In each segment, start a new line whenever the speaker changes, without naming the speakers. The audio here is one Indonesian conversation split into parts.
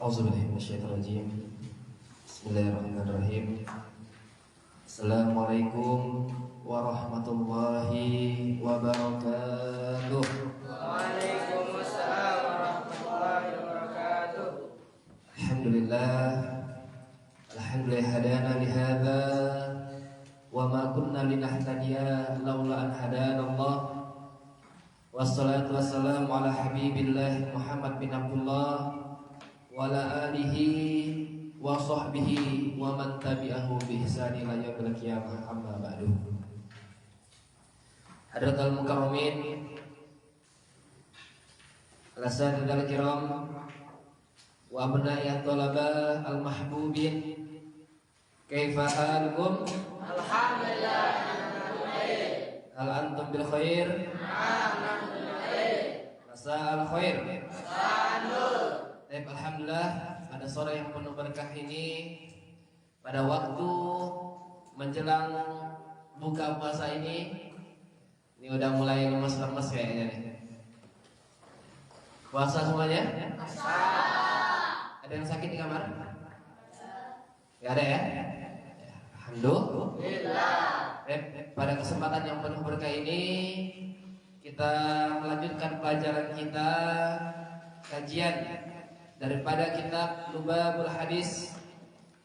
A'udzubillahi minasyaitonirrajim. Bismillahirrahmanirrahim. Assalamualaikum warahmatullahi wabarakatuh.
Waalaikumsalam warahmatullahi wabarakatuh.
Alhamdulillah hadana lihadza wa ma kunna linahtadiya laula an hadanallah. Wassalatu wassalamu ala habibillah Muhammad bin Abdullah wa ala alihi wa sahbihi wa man tabi'ahu bi ihsani ila yaumil qiyamah, amma ba'du. Hadratul mukarramin, al-asatidzatul kiram wa abna'i at-talaba al-mahbubin, kaifa halukum?
Alhamdulillah.
Hal antum bil khair? Masa'al khair. Alhamdulillah, pada sore yang penuh berkah ini, pada waktu menjelang buka puasa ini udah mulai lemes-lemes kayaknya nih. Puasa semuanya? Ada yang sakit di kamar? Gak ada ya? Alhamdulillah. Pada kesempatan yang penuh berkah ini, kita melanjutkan pelajaran kita, kajian daripada kitab Lubabul Hadis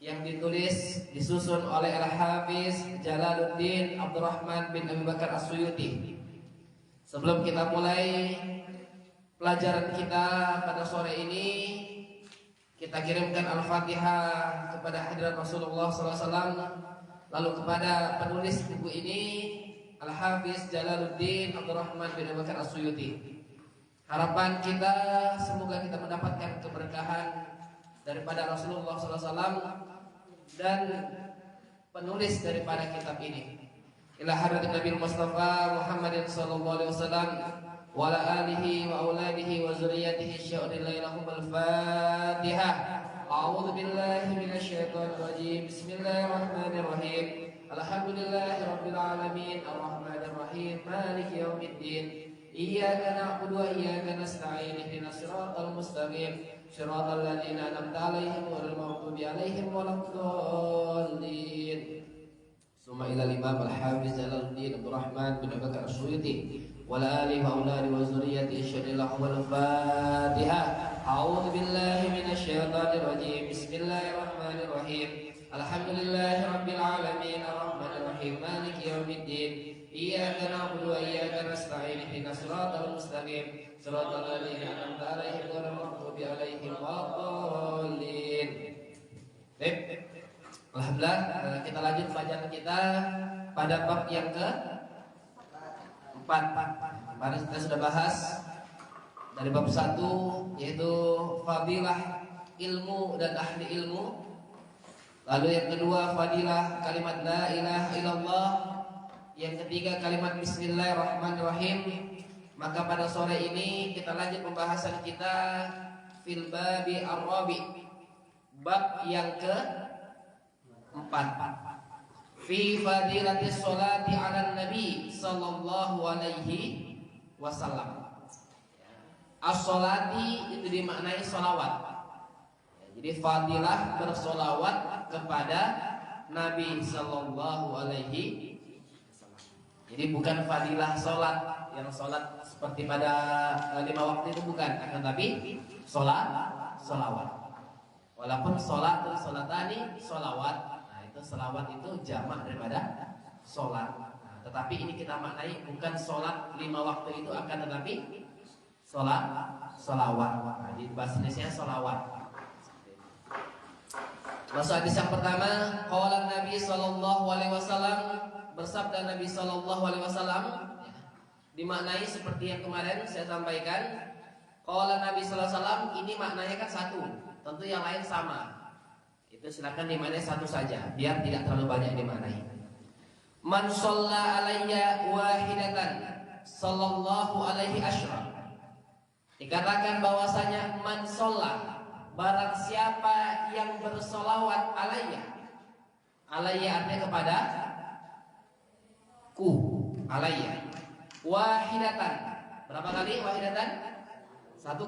yang disusun oleh Al-Hafiz Jalaluddin Abdurrahman bin Abi Bakar As-Suyuti. Sebelum kita mulai pelajaran kita pada sore ini, kita kirimkan Al-Fatihah kepada hadirat Rasulullah SAW, lalu kepada penulis buku ini, Al-Hafiz Jalaluddin Abdurrahman bin Abi Bakar As-Suyuti. Harapan kita semoga kita mendapatkan keberkahan daripada Rasulullah SAW dan penulis daripada kitab ini. Ila hadrat Nabi Mustafa Muhammadin sallallahu alaihi wasallam wa ala alihi wa auladihi wa zurriyyatihi sya'rilahumul Fatihah. A'udzu billahi minasyaitonir rajim. Bismillahirrahmanirrahim. Alhamdulillahirabbil alamin arrahmanir rahim maliki yaumiddin. Iyyaka na'budu wa iyyaka nasta'in ihdinas siratal mustaqim siratal ladzina an'amta 'alaihim ghairil maghdubi 'alaihim waladdallin. Summa ila Imam Al-Hafiz Jalaluddin Abdurrahman bin Abi Bakar As-Suyuti wa ala alihi wa auladi wa zurriyyatihi syadillahu al-Fatihah. A'udzu billahi minasyaitonir rajim. Bismillahirrahmanirrahim. Alhamdulillahirabbil alamin arrahmanir rahim maliki yaumiddin. Iyyaka na'budu wa iyyaka nasta'in ihdinas siratal mustaqim siratal ladzina an'amta 'alaihim ghairil maghdubi alaihim waladdallin. Alhamdulillah, kita lanjut pelajaran kita pada bab yang ke-4. Kemarin kita sudah bahas dari bab 1, yaitu fadilah ilmu dan ahli ilmu. Lalu yang kedua fadilah kalimat la ilaha illallah. Yang ketiga kalimat bismillahirrahmanirrahim. Maka pada sore ini kita lanjut pembahasan kita fil babi ar-rabi, bab yang ke-4, fi fadilatis sholati ala nabi sallallahu alaihi wasallam. As-sholati itu dimaknai sholawat. Jadi fadilah bersolawat kepada Nabi sallallahu alaihi wasallam. Jadi bukan fadilah solat, yang solat seperti pada 5 waktu itu bukan, akan tapi solawat. Walaupun solat dan solatani solawat, nah itu solawat itu jamak daripada solat. Nah, tetapi ini kita maknai bukan solat 5 waktu itu, akan tetapi solawat. Nah, di bahasa Indonesia solawat. Masuk hadis yang pertama, qala Nabi sallallahu alaihi wasallam, bersabda Nabi sallallahu alaihi wasallam, dimaknai seperti yang kemarin saya sampaikan. Qala Nabi sallallahu alaihi wasallam, ini maknanya kan satu, tentu yang lain sama. Itu silakan dimaknai satu saja, biar tidak terlalu banyak dimaknai. Man shalla alayya wahidatan sallallahu alaihi asyra. Dikatakan bahwasanya man shalla, barang siapa yang bersolawat alayya. Alayya artinya kepada ku, alayya. Wahidatan, berapa kali wahidatan? satu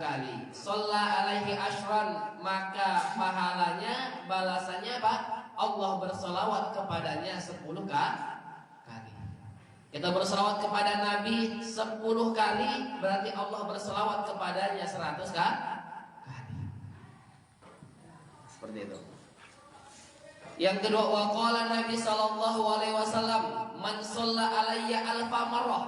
kali. Shalla alaihi asyran, maka pahalanya, balasannya apa? Allah bersolawat kepadanya 10 kali. Kita bersolawat kepada Nabi 10 kali, berarti Allah bersolawat kepadanya 100 kali. Seperti itu. Yang kedua, waqala Nabi sallallahu alaihi wasallam, man shalla alayya alfa marrah.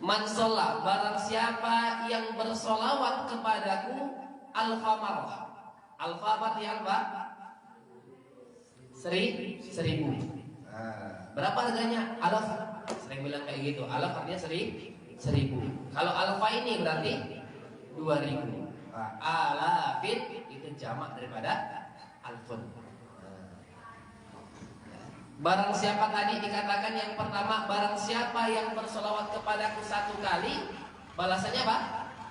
Man shalla, barang siapa yang bersolawat kepadaku alfa marrah. Alfa berarti alfa? Seribu. Berapa harganya? Alaf. Sering bilang kayak gitu. Alaf artinya seribu. Kalau alfa ini berarti 2000. Alafin itu jamak daripada alfun. Barang siapa tadi dikatakan yang pertama, barang siapa yang bersolawat kepadaku 1 kali, balasannya apa?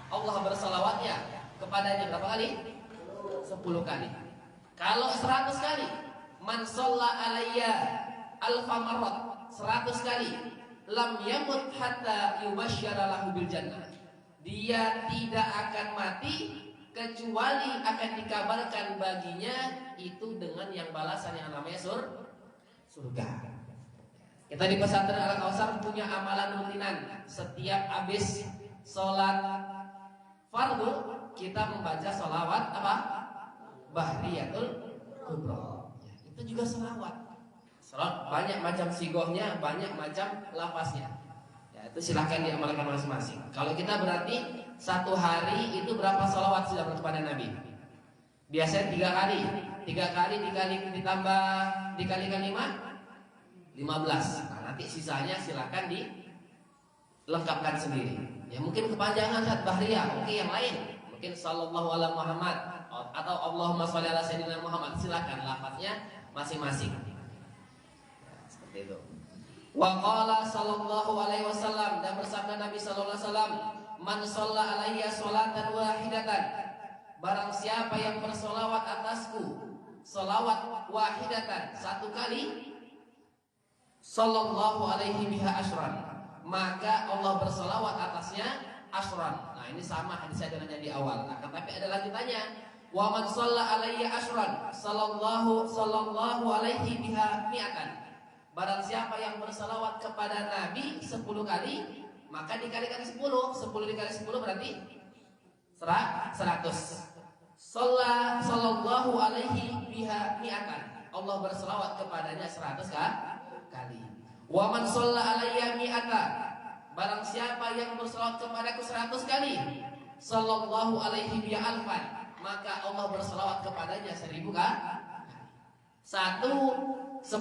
Allah bersolawatnya kepadanya berapa kali? 10 kali. Kalau 100 kali, man shalla alayya alfa marrat, 100 kali, lam yamut hatta yubasysyara lahu bil jannah. Dia tidak akan mati kecuali akan dikabarkan baginya itu dengan yang balasan yang namanya surga. Kita di pesantren Al-Kausar punya amalan rutinan. Setiap habis sholat fardu kita membaca sholawat apa? Bahriyatul Kubra. Ya, itu juga sholawat. Sholawat banyak macam sigohnya, banyak macam lafaznya. Ya, itu silahkan diamalkan masing-masing. Kalau kita berarti 1 hari itu berapa sholawat sudah kepada Nabi? Biasanya 3 kali. 3 kali ditambah dikalikan 15. Nah, nanti sisanya silakan dilengkapkan sendiri. Ya mungkin kepanjangan saat bahriyah, mungkin yang lain, mungkin sallallahu ala Muhammad atau Allahumma sholli ala sayyidina Muhammad, silakan lafaznya masing-masing. Ya, seperti itu. Wa qala sallallahu alaihi wasallam, dan bersabda Nabi sallallahu alaihi wasallam, man shalla alayya sholatan wahidatan, barang siapa yang bersolawat atasku solawat wahidatan 1 kali, sallallahu alaihi biha asyran, maka Allah bersolawat atasnya asyran. Nah ini sama hadisnya dengan yang di awal. Nah, tapi ada lanjutannya, wa man shalla alayya asyran sallallahu alaihi biha mi'atan. Barang siapa yang bersolawat kepada Nabi 10 kali, maka dikalikan 10 dikali 10 berarti 100. Sallallahu alaihi biha mi'atan. Allah berselawat kepadanya 100 kali. Wa man shalla alayya mi'ata, barang siapa yang berselawat kepadaku 100 kali, sallallahu alaihi biha alfan, maka Allah berselawat kepadanya 1000 kali. 10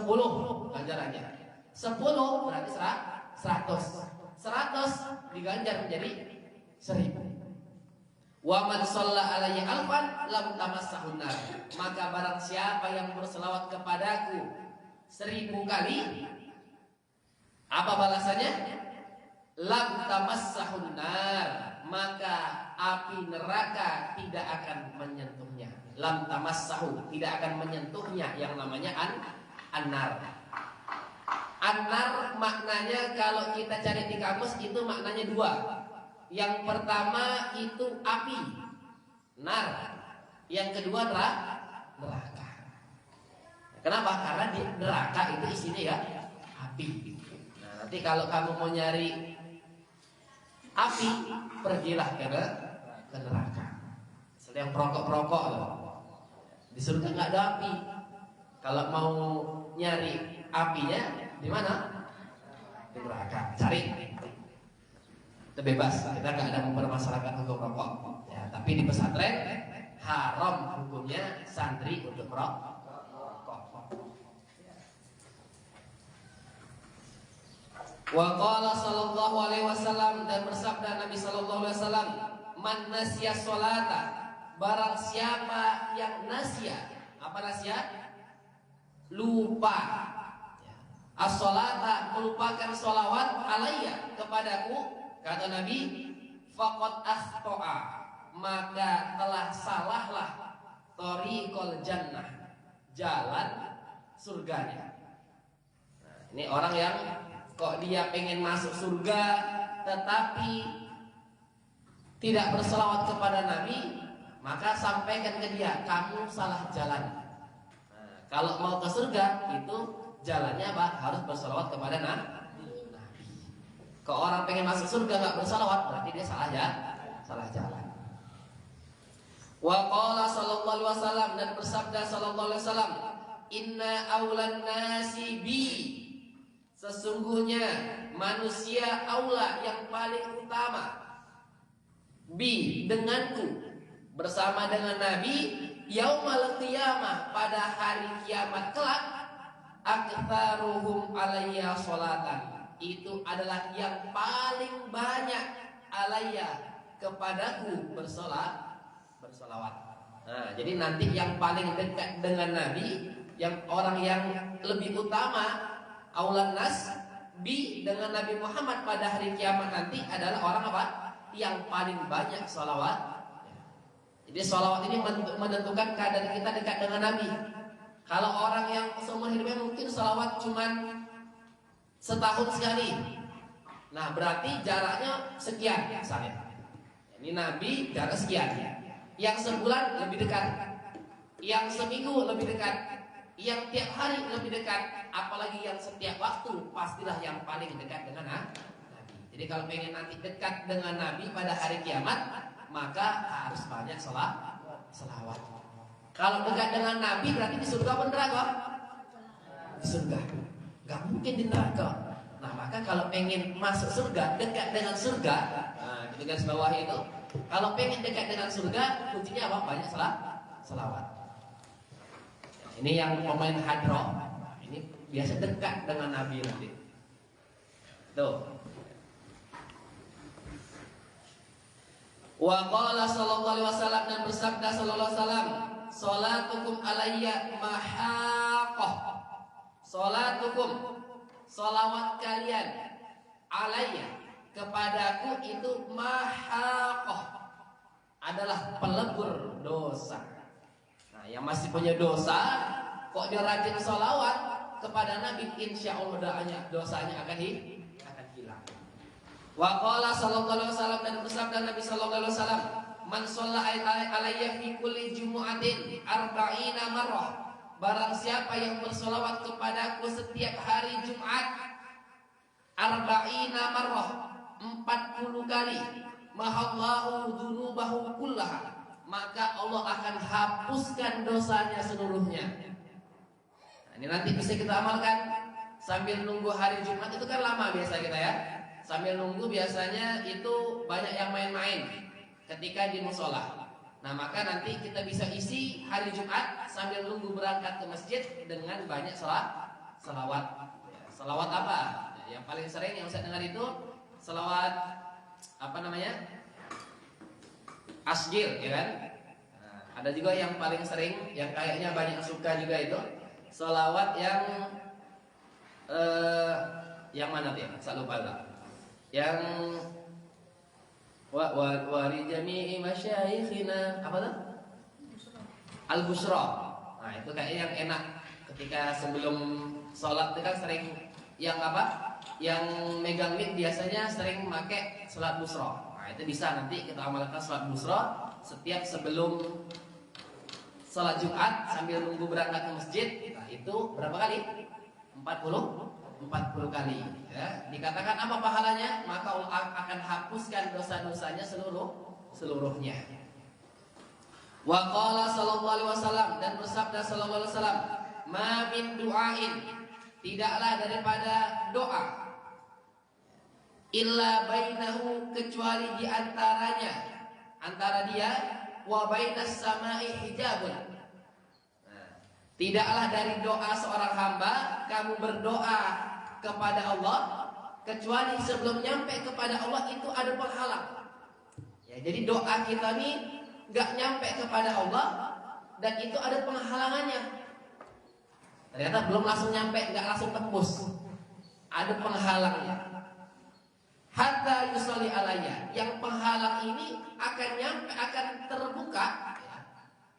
ganjarannya. 10 berarti 100. 100 diganjar menjadi 1000. Wa man shalla alayya alfan lam tamassahun nar, maka barang siapa yang berselawat kepadaku 1000 kali, apa balasannya? Lam tamassahun nar, maka api neraka tidak akan menyentuhnya. Lam tamassahu, tidak akan menyentuhnya, yang namanya an-nar. An-nar maknanya kalau kita cari di kamus itu maknanya 2. Yang pertama itu api, nar. Yang kedua neraka. Kenapa? Karena di neraka itu isinya ya api. Nah, nanti kalau kamu mau nyari api, pergilah ke neraka. Sedang perokok loh. Di surga nggak ada api. Kalau mau nyari apinya di mana? Di neraka. Cari. Itu bebas, kita nggak ada mempermasalahkan hukum rokok. Ya, tapi di pesantren haram hukumnya santri untuk merokok. Wa qala sallallahu alaihi wasallam, dan bersabda Nabi sallallahu alaihi wasallam, man nasiya sholata, barang siapa yang nasiya, apa nasiya? Lupa. As-sholata, melupakan sholawat alayya, kepadaku, kata Nabi, faqad akhto'a, maka telah salahlah thoriqul jannah, jalan surganya. Nah, ini orang yang kok dia pengen masuk surga tetapi tidak berselawat kepada Nabi, maka sampaikan ke dia, kamu salah jalan. Nah, kalau mau ke surga itu jalannya apa? Harus berselawat kepada Nabi. Kalau orang pengen masuk surga nggak berselawat, berarti dia salah ya, salah jalan. Wa qala sallallahu alaihi wasallam, dan bersabda sallallahu alaihi wasallam, inna aulan nasi bi, sesungguhnya manusia aula yang paling utama bi denganku, bersama dengan Nabi, yaumal qiyamah, pada hari kiamat kelak, aktsaruhum alayya sholatan, itu adalah yang paling banyak alayya, kepadaku bersolawat. Nah, jadi nanti yang paling dekat dengan Nabi, yang orang yang lebih utama aulan nas bi dengan Nabi Muhammad pada hari kiamat nanti adalah orang apa? Yang paling banyak sholawat. Jadi sholawat ini menentukan kadar kita dekat dengan Nabi. Kalau orang yang seumur hidupnya mungkin sholawat cuman setahun sekali, nah berarti jaraknya sekian misalnya. Ini Nabi jarak sekian. Yang sebulan lebih dekat, yang seminggu lebih dekat, yang tiap hari lebih dekat, apalagi yang setiap waktu, pastilah yang paling dekat dengan Nabi. Jadi kalau pengen nanti dekat dengan Nabi pada hari kiamat, maka harus banyak selawat. Kalau dekat dengan Nabi berarti di surga apa neraka? Di surga. Gak mungkin di neraka. Nah maka kalau pengen masuk surga, dekat dengan surga, nah di garis bawah itu, kalau pengen dekat dengan surga, kuncinya apa? Banyak selawat. Ini yang pemain hadroh, ini biasa dekat dengan Nabi nanti. Tuh. Wa qala sallallahu alaihi wasallam, dan bersabda sallallahu alaihi wasallam, salatukum alayya mahaqah. Salatukum, salawat kalian, alayya, kepadaku itu mahaqah, adalah pelebur dosa. Nah, yang masih punya dosa, kok dia rajin salawat kepada Nabi, insya Allah dosanya akan hilang. Wa qala sallallahu alaihi wasallam, dan bersabda Nabi sallallahu alaihi wasallam, man shalla alayya fi kulli jumu'atin arba'ina marrah, barang siapa yang bersolawat kepadaku setiap hari Jumat arba'ina marrah, 40 kali, mahallahu dzunubahu kullaha, maka Allah akan hapuskan dosanya seluruhnya. Nah, ini nanti bisa kita amalkan sambil nunggu hari Jumat. Itu kan lama biasa kita ya. Sambil nunggu biasanya itu banyak yang main-main ketika di musola. Nah maka nanti kita bisa isi hari Jumat sambil nunggu berangkat ke masjid dengan banyak selawat. Selawat apa? Yang paling sering yang saya dengar itu selawat apa namanya? Asgir, ya kan? Nah, ada juga yang paling sering, yang kayaknya banyak suka juga itu selawat yang mana tuh? Saya lupa lah. Yang wa li jami'i masyayikhina, apa tuh? Al-Busra. Nah, itu kayaknya yang enak ketika sebelum sholat itu kan sering yang apa? Yang megang mic biasanya sering pakai sholat busra. Nah, itu bisa nanti kita amalkan sholat busra setiap sebelum sholat Jumat sambil nunggu berangkat ke masjid. Nah, itu berapa kali? 40 kali ya. Dikatakan apa pahalanya? Maka Allah akan hapuskan dosa-dosanya seluruhnya. Wa qala sallallahu alaihi wasallam, dan bersabda sallallahu alaihi wasallam, ma min du'ain, tidaklah daripada doa, illa bainahu, kecuali di antaranya, antara dia wa bainas samai hijabun. Tidaklah dari doa seorang hamba kamu berdoa kepada Allah kecuali sebelum nyampe kepada Allah itu ada penghalang. Ya, jadi doa kita nih nggak nyampe kepada Allah dan itu ada penghalangannya. Ternyata belum langsung nyampe, nggak langsung tembus, ada penghalangnya. Hatta yusolli alayya, yang penghalang ini akan nyampe, akan terbuka.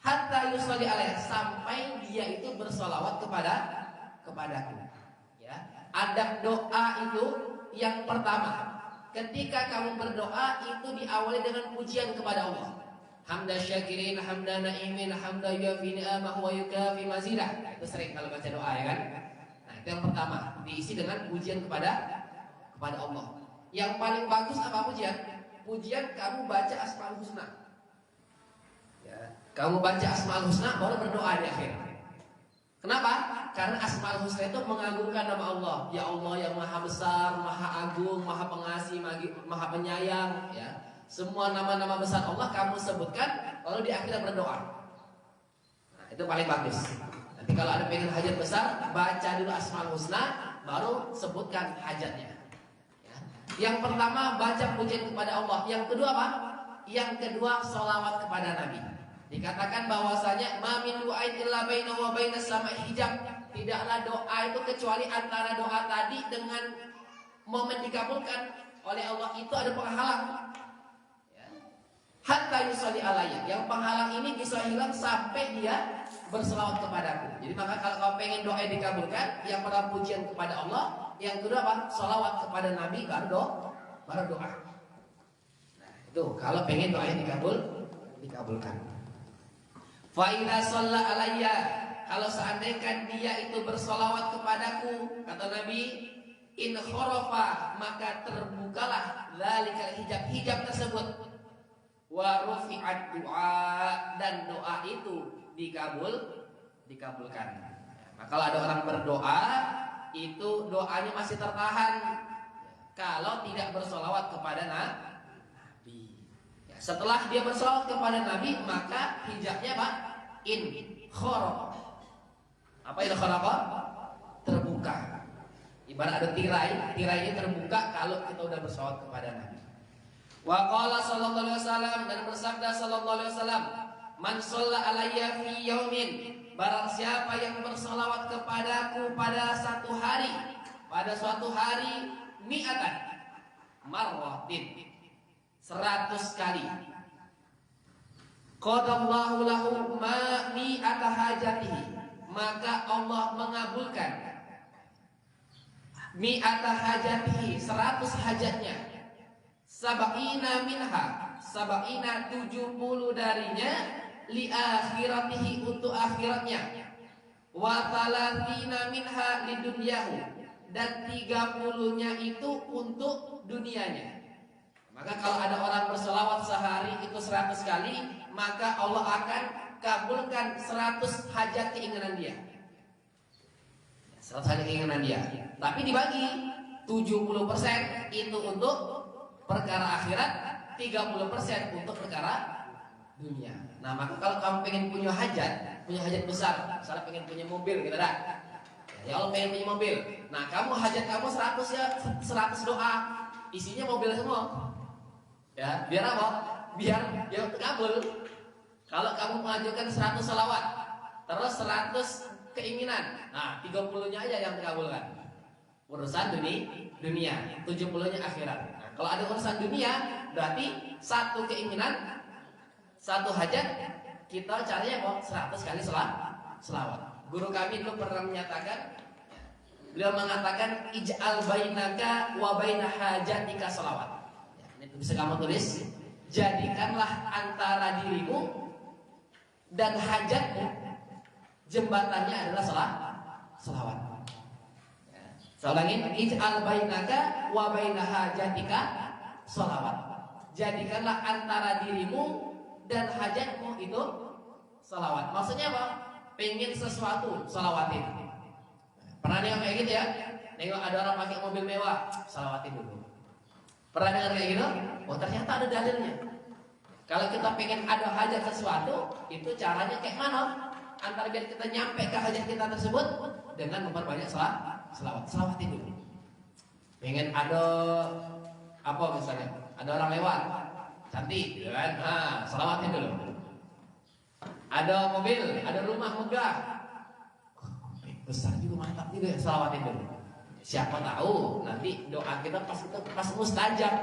Hatta yusolli alayya, sampai dia itu bersolawat kepadaku. Ya, adab doa itu yang pertama, ketika kamu berdoa itu diawali dengan pujian kepada Allah. Hamda syakirin, hamda na'imin, hamda yuafi ni'amah wa yukafi mazidah. Itu sering kalau baca doa ya kan. Nah, itu yang pertama, diisi dengan pujian kepada Allah. Yang paling bagus apa pujian? Pujian kamu baca Asmaul Husna. Ya, kamu baca Asmaul Husna baru berdoa di akhir. Kenapa? Karena Asmaul Husna itu mengagungkan nama Allah. Ya Allah yang maha besar, maha agung, maha pengasih, maha penyayang. Ya, semua nama-nama besar Allah kamu sebutkan, lalu di akhirnya berdoa. Nah, itu paling bagus. Nanti kalau ada pengen hajat besar, baca dulu Asmaul Husna, baru sebutkan hajatnya. Ya. Yang pertama baca pujian kepada Allah. Yang kedua apa? Yang kedua sholawat kepada Nabi. Dikatakan bahwasanya ma min du'ain illa bainahu wa bainas sama'i hijab. Tidaklah doa itu kecuali antara doa tadi dengan momen dikabulkan oleh Allah itu ada penghalang. Ya. Hatta yusalli alayya. Yang penghalang ini bisa hilang sampai dia berselawat kepadaku. Jadi maka kalau kau pengen doa dikabulkan, yang pertama pujian kepada Allah, yang kedua apa? Sholawat kepada Nabi baru doa. Nah, itu kalau pengen doa dikabulkan. Fa'idha sholla alayya, kalau seandainya dia itu bersolawat kepadaku, kata Nabi, in khorofa, maka terbukalah zalikal hijab tersebut, wa rufi'at du'a, dan doa itu dikabulkan. Nah, kalau ada orang berdoa, itu doanya masih tertahan kalau tidak bersolawat kepada Nabi. Setelah dia bersolawat kepada Nabi, maka hijabnya apa? In khoroq. Apa itu khoroq? Terbuka. Ibarat ada tirai ini terbuka kalau kita udah bersolawat kepada Nabi. Wa qala sallallahu alaihi wasallam, dan bersabda sallallahu alaihi wasallam, man shalla alayya fi yaumin, barang siapa yang bersolawat kepadaku pada suatu hari mi'atan marratin, 100 kali. Qadallahu lahu ma mi'ata hajatihi, maka Allah mengabulkan mi'ata hajatihi, 100 hajatnya. Sab'ina minha, 70 darinya li akhiratihi, untuk akhiratnya. Wa thalathina minha li dunyahu, dan 30-nya itu untuk dunianya. Maka kalau ada orang berselawat sehari itu 100 kali, maka Allah akan kabulkan 100 hajat keinginan dia. 100 hajat keinginan dia. Tapi dibagi 70% itu untuk perkara akhirat, 30% untuk perkara dunia. Nah, maka kalau kamu pengen punya hajat besar, misalnya pengen punya mobil gitu dah. Ya Allah pengen punya mobil. Nah, kamu hajat kamu 100 ya, 100 doa. Isinya mobil semua. Ya, biar apa? Biar dia terkabul. Kalau kamu mengajukan 100 salawat, terus 100 keinginan, nah 30-nya aja yang terkabulkan. Urusan dunia, 70-nya akhirat. Nah, kalau ada urusan dunia, berarti satu keinginan, satu hajat, kita caranya mau 100 kali selawat. Guru kami itu pernah menyatakan, beliau mengatakan ij'al bainaka wa baina hajatika salawat. Itu bisa kamu tulis, jadikanlah antara dirimu dan hajatmu, jembatannya adalah selawat. Saya ulangin, ij'al bainaka wa baina hajatika salawat. Jadikanlah antara dirimu dan hajatmu itu salawat. Maksudnya apa? Pengen sesuatu, salawatin. Pernah nengok kayak gitu ya? Nengok ada orang pakai mobil mewah, salawatin dulu. Pernah dengar kayak gitu? Oh, ternyata ada dalilnya. Kalau kita pengen ada hajat sesuatu, itu caranya kayak mana? Antara biar kita nyampe ke hajat kita tersebut dengan memperbanyak selawatin dulu. Pengen ada apa misalnya? Ada orang lewat, cantik, gitu kan? Nah, selawatin dulu. Ada mobil, ada rumah megah, besar juga, mantap juga ya, selawatin dulu. Siapa tahu nanti doa kita pas mustajab,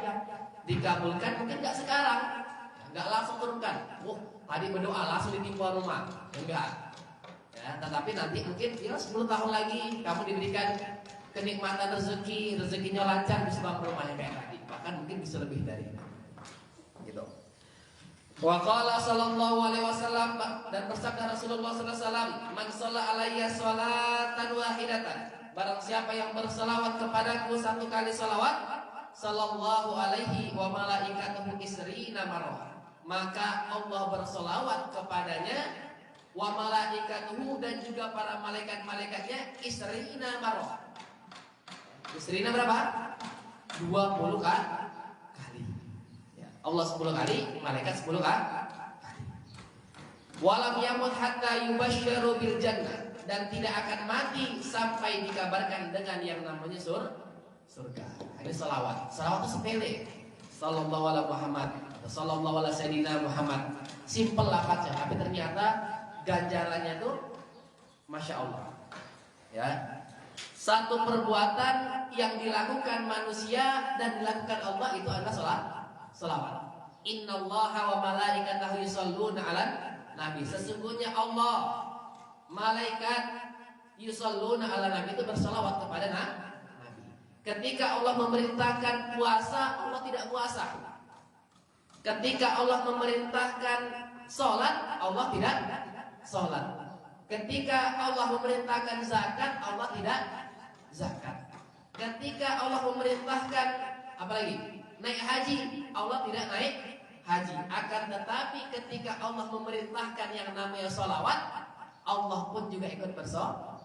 dikabulkan, mungkin nggak sekarang, nggak langsung turunkan. Tadi berdoa langsung ditimpa rumah, enggak. Ya, tetapi nanti mungkin 10 tahun lagi kamu diberikan kenikmatan rezekinya lancar, bisa bangun rumahnya kayak tadi. bahkan mungkin bisa lebih dari itu. Gitu. Wa qala sallallahu alaihi wasallam, dan bersabda Rasulullah sallallahu alaihi wasallam, "Man shalla alayya sholatan wahidatan." Barang siapa yang berselawat kepadaku satu kali selawat, sallallahu alaihi wa malaikatuhu isrina marrah, maka Allah berselawat kepadanya, wa malaikatuhu, dan juga para malaikat-malaikatnya, isrina marrah. Isrina berapa? 20 kali. Ya, Allah 10 kali, malaikat 10 kali. Walam yamut hatta yubashsyaru bil jannah, dan tidak akan mati sampai dikabarkan dengan yang namanya surga. Ini salawat. Salawat itu sepele. Sallallahu alaihi Muhammad, sallallahu alaihi sayyidina Muhammad. Simple lafaznya, tapi ternyata ganjarannya tuh Masya Allah. Ya, satu perbuatan yang dilakukan manusia dan dilakukan Allah itu adalah salawat. Innallaha wa malaikatahu yusholluna 'alan nabi. Sesungguhnya Allah, malaikat yusholluna 'alan nabi, itu bersalawat kepada nabi. Ketika Allah memerintahkan puasa, Allah tidak puasa. Ketika Allah memerintahkan sholat, Allah tidak sholat. Ketika Allah memerintahkan zakat, Allah tidak zakat. Ketika Allah memerintahkan apa lagi? Naik haji, Allah tidak naik haji. Akan tetapi ketika Allah memerintahkan yang namanya sholawat, Allah pun juga ikut bersalawat.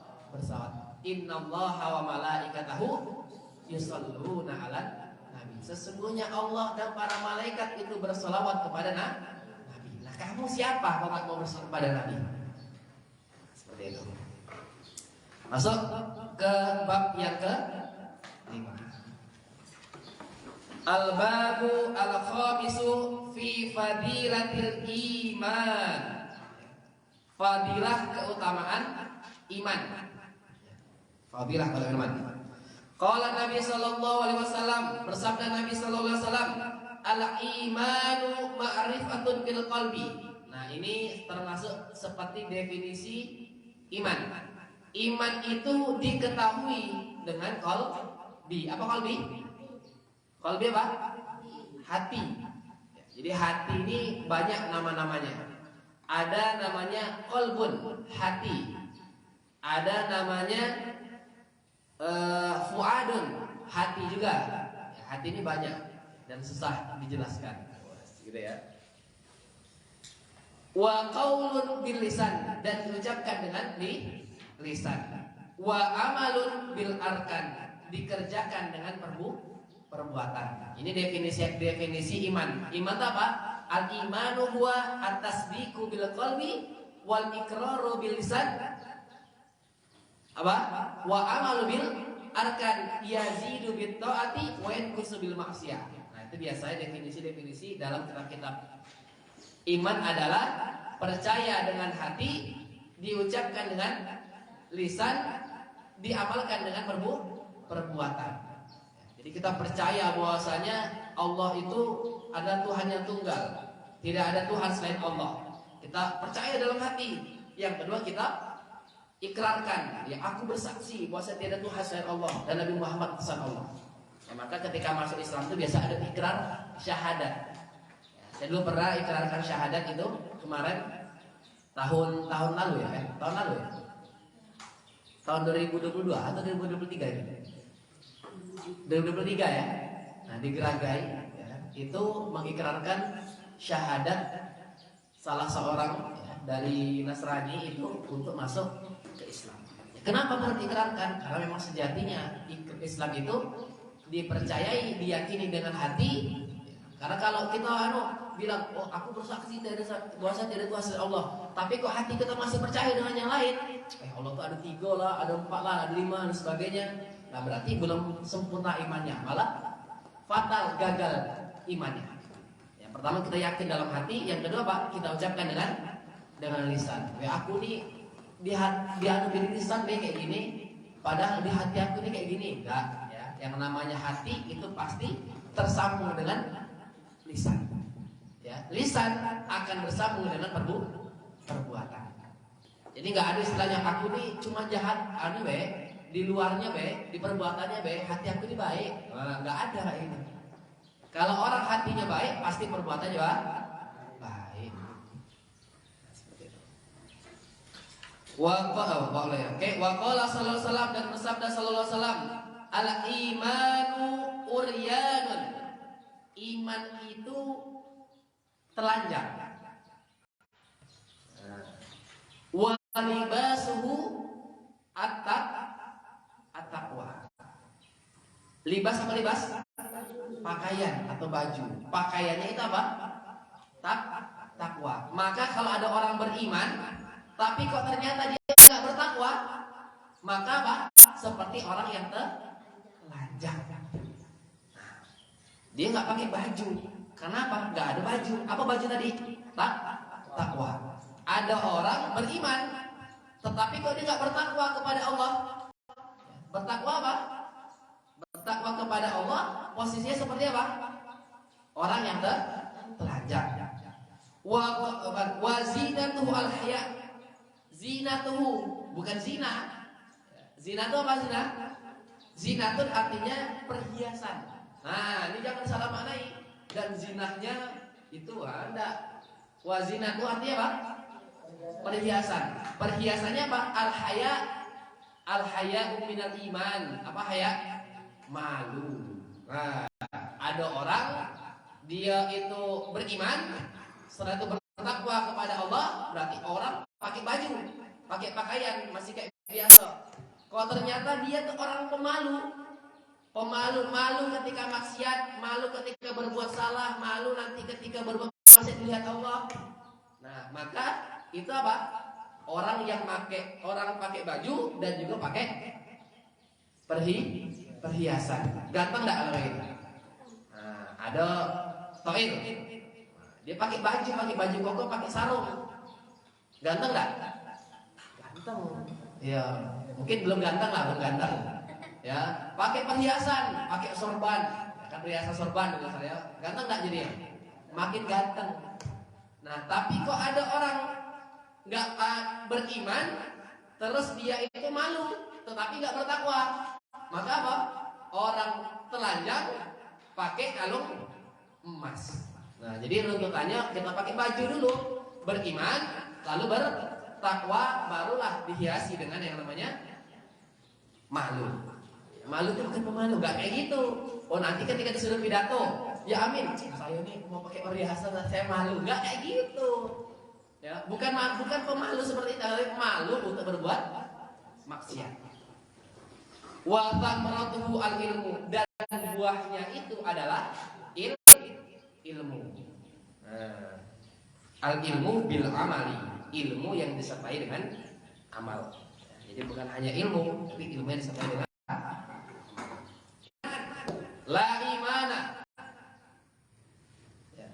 Innallaha wa malaikatahu yusholluna 'alan nabi. Sesungguhnya Allah dan para malaikat itu bersalawat kepada nabi. Nah, kamu siapa kalau mau bersalawat kepada nabi? Seperti itu. Masuk ke bab yang ke-5. Al-babu al-khamisu fi fadilatil iman. Fadilah keutamaan iman. Fadilah keutamaan iman. Qala Nabi sallallahu alaihi wasallam, bersabda Nabi sallallahu alaihi wasallam, al-imanu ma'rifatun bil qalbi. Nah, ini termasuk seperti definisi iman. Iman itu diketahui dengan qalbi. Apa qalbi? Qalbi apa? Hati. Jadi hati ini banyak nama-namanya. Ada namanya qalbun, hati. Ada namanya fuadun, hati juga. Ya, hati ini banyak dan susah dijelaskan, gitu ya. Wa qaulun bil lisan, dan diucapkan dengan lisan. Wa amalun bil arkan, dikerjakan dengan perbuatan. Ini definisi iman. Iman itu apa? Al imanu huwa at-tasdiqu bil qalbi wal iqraru bil lisan. Apa? Wa amalu bil arkan yazidu bit taati wa yanqusu bil maksiyah. Nah, itu biasanya definisi dalam kitab-kitab. Iman adalah percaya dengan hati, diucapkan dengan lisan, diamalkan dengan perbuatan. Jadi kita percaya bahwasanya Allah itu ada Tuhan yang tunggal, tidak ada Tuhan selain Allah. Kita percaya dalam hati. Yang kedua, kita ikrarkan, ya, aku bersaksi bahwa tidak ada Tuhan selain Allah dan Nabi Muhammad pesan Allah. Ya, maka ketika masuk Islam itu biasa ada ikrar syahadat. Ya, saya dulu pernah ikrarkan syahadat itu kemarin tahun lalu ya, tahun lalu ya, tahun 2022 atau 2023 ini, 2023 ya. Nah, di Geragai ya, itu mengikrarkan syahadat salah seorang ya, dari Nasrani itu untuk masuk ke Islam. Kenapa perlu diikrarkan? Karena memang sejatinya Islam itu dipercayai, diyakini dengan hati. Karena kalau kita bilang, oh aku bersaksi bahwa tidak Tuhan selain Allah, tapi kok hati kita masih percaya dengan yang lain, Allah tuh ada 3 lah, ada 4 lah, ada 5 dan sebagainya. Nah, berarti belum sempurna imannya, malah fatal, gagal imannya. Yang pertama kita yakin dalam hati, yang kedua Pak, kita ucapkan dengan lisan. Ya, aku nih di lisan nih kayak gini, padahal di hati aku nih kayak gini. Enggak, ya. Yang namanya hati itu pasti tersambung dengan lisan. Ya, lisan akan bersambung dengan perbuatan. Jadi nggak ada istilahnya aku nih cuma jahat, di luarnya di perbuatannya hati aku ini baik. Nggak ada ini. Kalau orang hatinya baik, pasti perbuatannya baik. Seperti itu. Wa qala sallallahu alaihi wasallam, dan bersabda sallallahu alaihi wasallam, al imanu uryanun. Iman itu telanjang. Wa libasuhu at-taqwa. Libas apa libas? Pakaian atau baju. Pakaiannya itu apa? Takwa. Maka kalau ada orang beriman, tapi kok ternyata dia nggak bertakwa, maka apa? Seperti orang yang telanjang. Dia nggak pakai baju. Kenapa? Nggak ada baju. Apa baju tadi? Takwa. Ada orang beriman, tetapi kok dia nggak bertakwa kepada Allah. Bertakwa apa? Bertakwa kepada Allah, posisinya seperti apa? Orang yang telanjang. Wa zinatuhu al-haya. Zinatuhu bukan zina. Zina itu apa zina? Zina itu artinya perhiasan. Nah, ini jangan salah maknai. Dan zinahnya itu ada. Wa zinatuhu artinya apa? Perhiasan. Perhiasannya apa? Al-haya. Al-haya minal iman. Apa haya? Malu. Nah, ada orang dia itu beriman, setelah itu bertakwa kepada Allah, berarti orang pakai baju, pakai pakaian masih kayak biasa. Kalau ternyata dia tuh orang pemalu, malu ketika maksiat, malu ketika berbuat salah, malu nanti ketika berbuat maksiat dilihat Allah. Nah, maka itu apa? Orang pakai baju dan juga pakai perhiasan. Ganteng enggak kalau itu? Nah, ada Toil. Dia pakai baju koko, pakai sarung. Ganteng enggak? Ganteng. Ya, mungkin belum ganteng. Ya, pakai perhiasan, pakai sorban. Ya, kan perhiasan sorban dulu saya. Ganteng enggak jadinya? Makin ganteng. Nah, tapi kok ada orang enggak beriman, terus dia itu malu, tetapi enggak bertakwa. Maka apa? Orang telanjang pakai kalung emas. Nah, jadi runtutannya kita pakai baju dulu, beriman, lalu bertakwa, barulah dihiasi dengan yang namanya malu. Malu itu bukan pemalu, nggak kayak gitu. Oh, nanti ketika disuruh pidato, ya amin, saya ini mau pakai perhiasan, saya malu, nggak kayak gitu. Ya, bukan pemalu seperti itu, tapi malu untuk berbuat maksiat. Wa thamratuhu al-ilmu, dan buahnya itu adalah ilmu. Nah, al-ilmu bil amali, ilmu yang disertai dengan amal. Jadi bukan hanya ilmu, tapi ilmu yang disertai dengan la imana. Ya.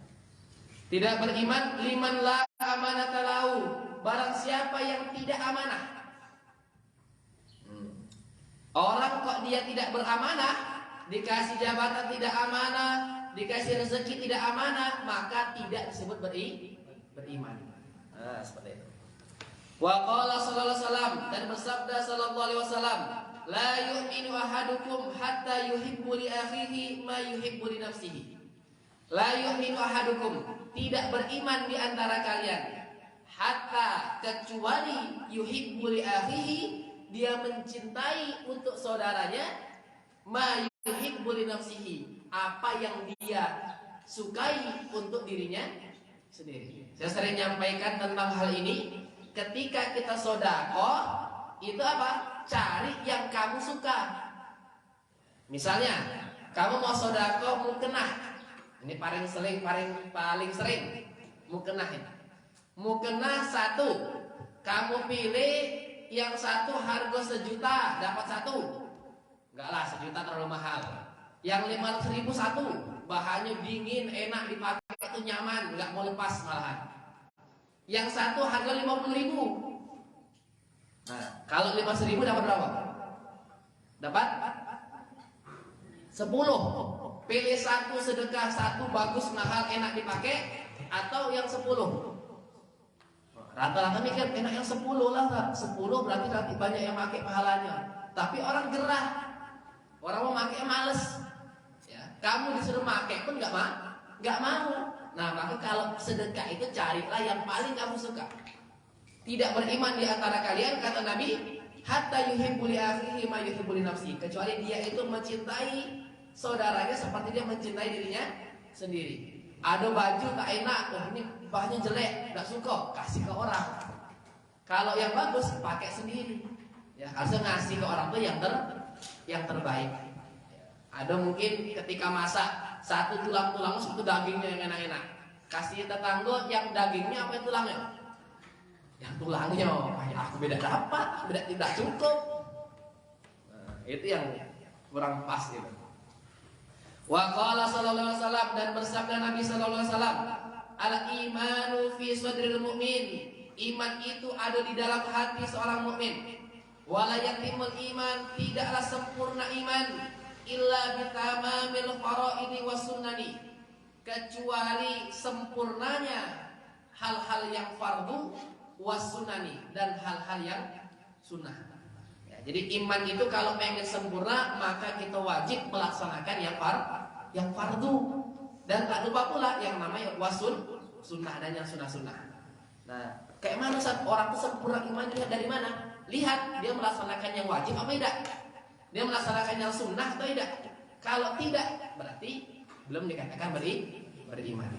Tidak beriman liman la amanata lahu, barang siapa yang tidak amanah. Orang kok dia tidak beramanah, dikasih jabatan tidak amanah, dikasih rezeki tidak amanah, maka tidak disebut beriman. Nah, seperti itu. Wa qala sallallahu alaihi wasallam, dan bersabda sallallahu alaihi wasallam, la yu'minu ahadukum hatta yuhibbu li akhihi ma yuhibbu li nafsihi. La yu'minu ahadukum, tidak beriman di antara kalian, hatta kecuali yuhibbu li akhihi, dia mencintai untuk saudaranya, ma yuhibbu li nafsihi, apa yang dia sukai untuk dirinya sendiri. Saya sering menyampaikan tentang hal ini. Ketika kita sedekah, itu apa? Cari yang kamu suka. Misalnya, kamu mau sedekah mukena. Ini paling sering mukena ini. Mukena 1. Kamu pilih yang 1 harga 1 juta, dapat 1. Enggak lah, 1 juta terlalu mahal. Yang 500.000 1, bahannya dingin, enak dipakai, itu nyaman, enggak mau lepas malahan. Yang 1 harga 50.000. Nah, kalau 500.000 dapat berapa? Dapat 10. Pilih 1 sedekah, 1 bagus, mahal, enak dipakai, atau yang 10. Rata-rata mikir enak yang 10 lah, 10 berarti nanti banyak yang pakai pahalanya. Tapi orang gerah, orang mau pakai males. Ya. Kamu disuruh pakai pun nggak mau. Nah, maka kalau sedekah itu carilah yang paling kamu suka. Tidak beriman di antara kalian, kata Nabi, hatta yuhibbu li akhihi ma yuhibbu li nafsihi, kecuali dia itu mencintai saudaranya seperti dia mencintai dirinya sendiri. Ada baju tak enak, ini bahannya jelek, nggak suka, kasih ke orang. Kalau yang bagus pakai sendiri. Ya, harusnya ngasih ke orang tuh yang terbaik. Ada mungkin ketika masak satu tulang-tulang satu dagingnya yang enak-enak, kasih tetangga yang dagingnya apa yang tulangnya? Yang tulangnya, aku beda dapat, beda tidak cukup. Nah, itu yang kurang pas itu. Wa qala sallallahu alaihi wasallam, dan bersabda Nabi sallallahu alaihi wasallam, al imanu fi sadril mu'min, iman itu ada di dalam hati seorang mukmin. Wala yatimul iman, tidaklah sempurna iman illa bitamamil faraidi was sunnani, kecuali sempurnanya hal-hal yang fardu was sunnani, dan hal-hal yang sunnah. Ya, jadi iman itu kalau pengen sempurna maka kita wajib melaksanakan yang fardu, dan tak lupa pula yang namanya wasun sunnah dan yang sunnah-sunnah. Nah, kayak mana orang itu sempurna imannya, lihat dari mana? Lihat dia melaksanakan yang wajib apa tidak? Dia melaksanakan yang sunnah atau tidak? Kalau tidak, berarti belum dikatakan beriman.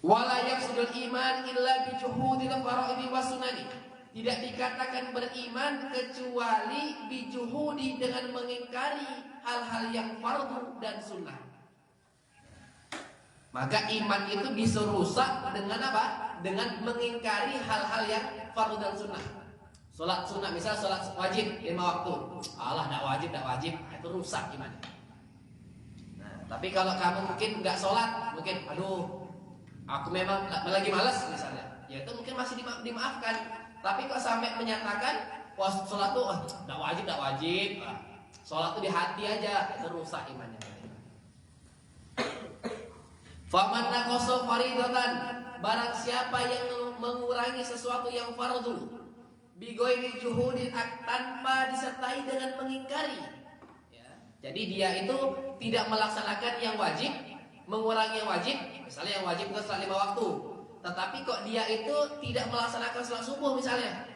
Wala yaqsudul iman illa bi juhudil faraidi was sunani. Tidak dikatakan beriman kecuali bi juhudi, dengan mengingkari hal-hal yang fardu dan sunnah. Maka iman itu bisa rusak dengan apa? Dengan mengingkari hal-hal yang fardu dan sunnah. Sholat sunnah, misal sholat wajib 5 waktu, Allah tidak wajib, itu rusak imannya. Nah, tapi kalau kamu mungkin nggak sholat, mungkin aduh, aku memang lagi malas misalnya, ya itu mungkin masih dimaafkan. Tapi kok sampai menyatakan wah sholat tuh tidak wajib, sholat tuh di hati aja, itu rusak imannya. Faman naqasa faridatan, barang siapa yang mengurangi sesuatu yang fardu, bigoiri juhudin, tanpa disertai dengan mengingkari. Ya, jadi dia itu tidak melaksanakan yang wajib, mengurangi yang wajib. Misalnya yang wajib itu sholat 5 waktu, tetapi kok dia itu tidak melaksanakan sholat subuh misalnya.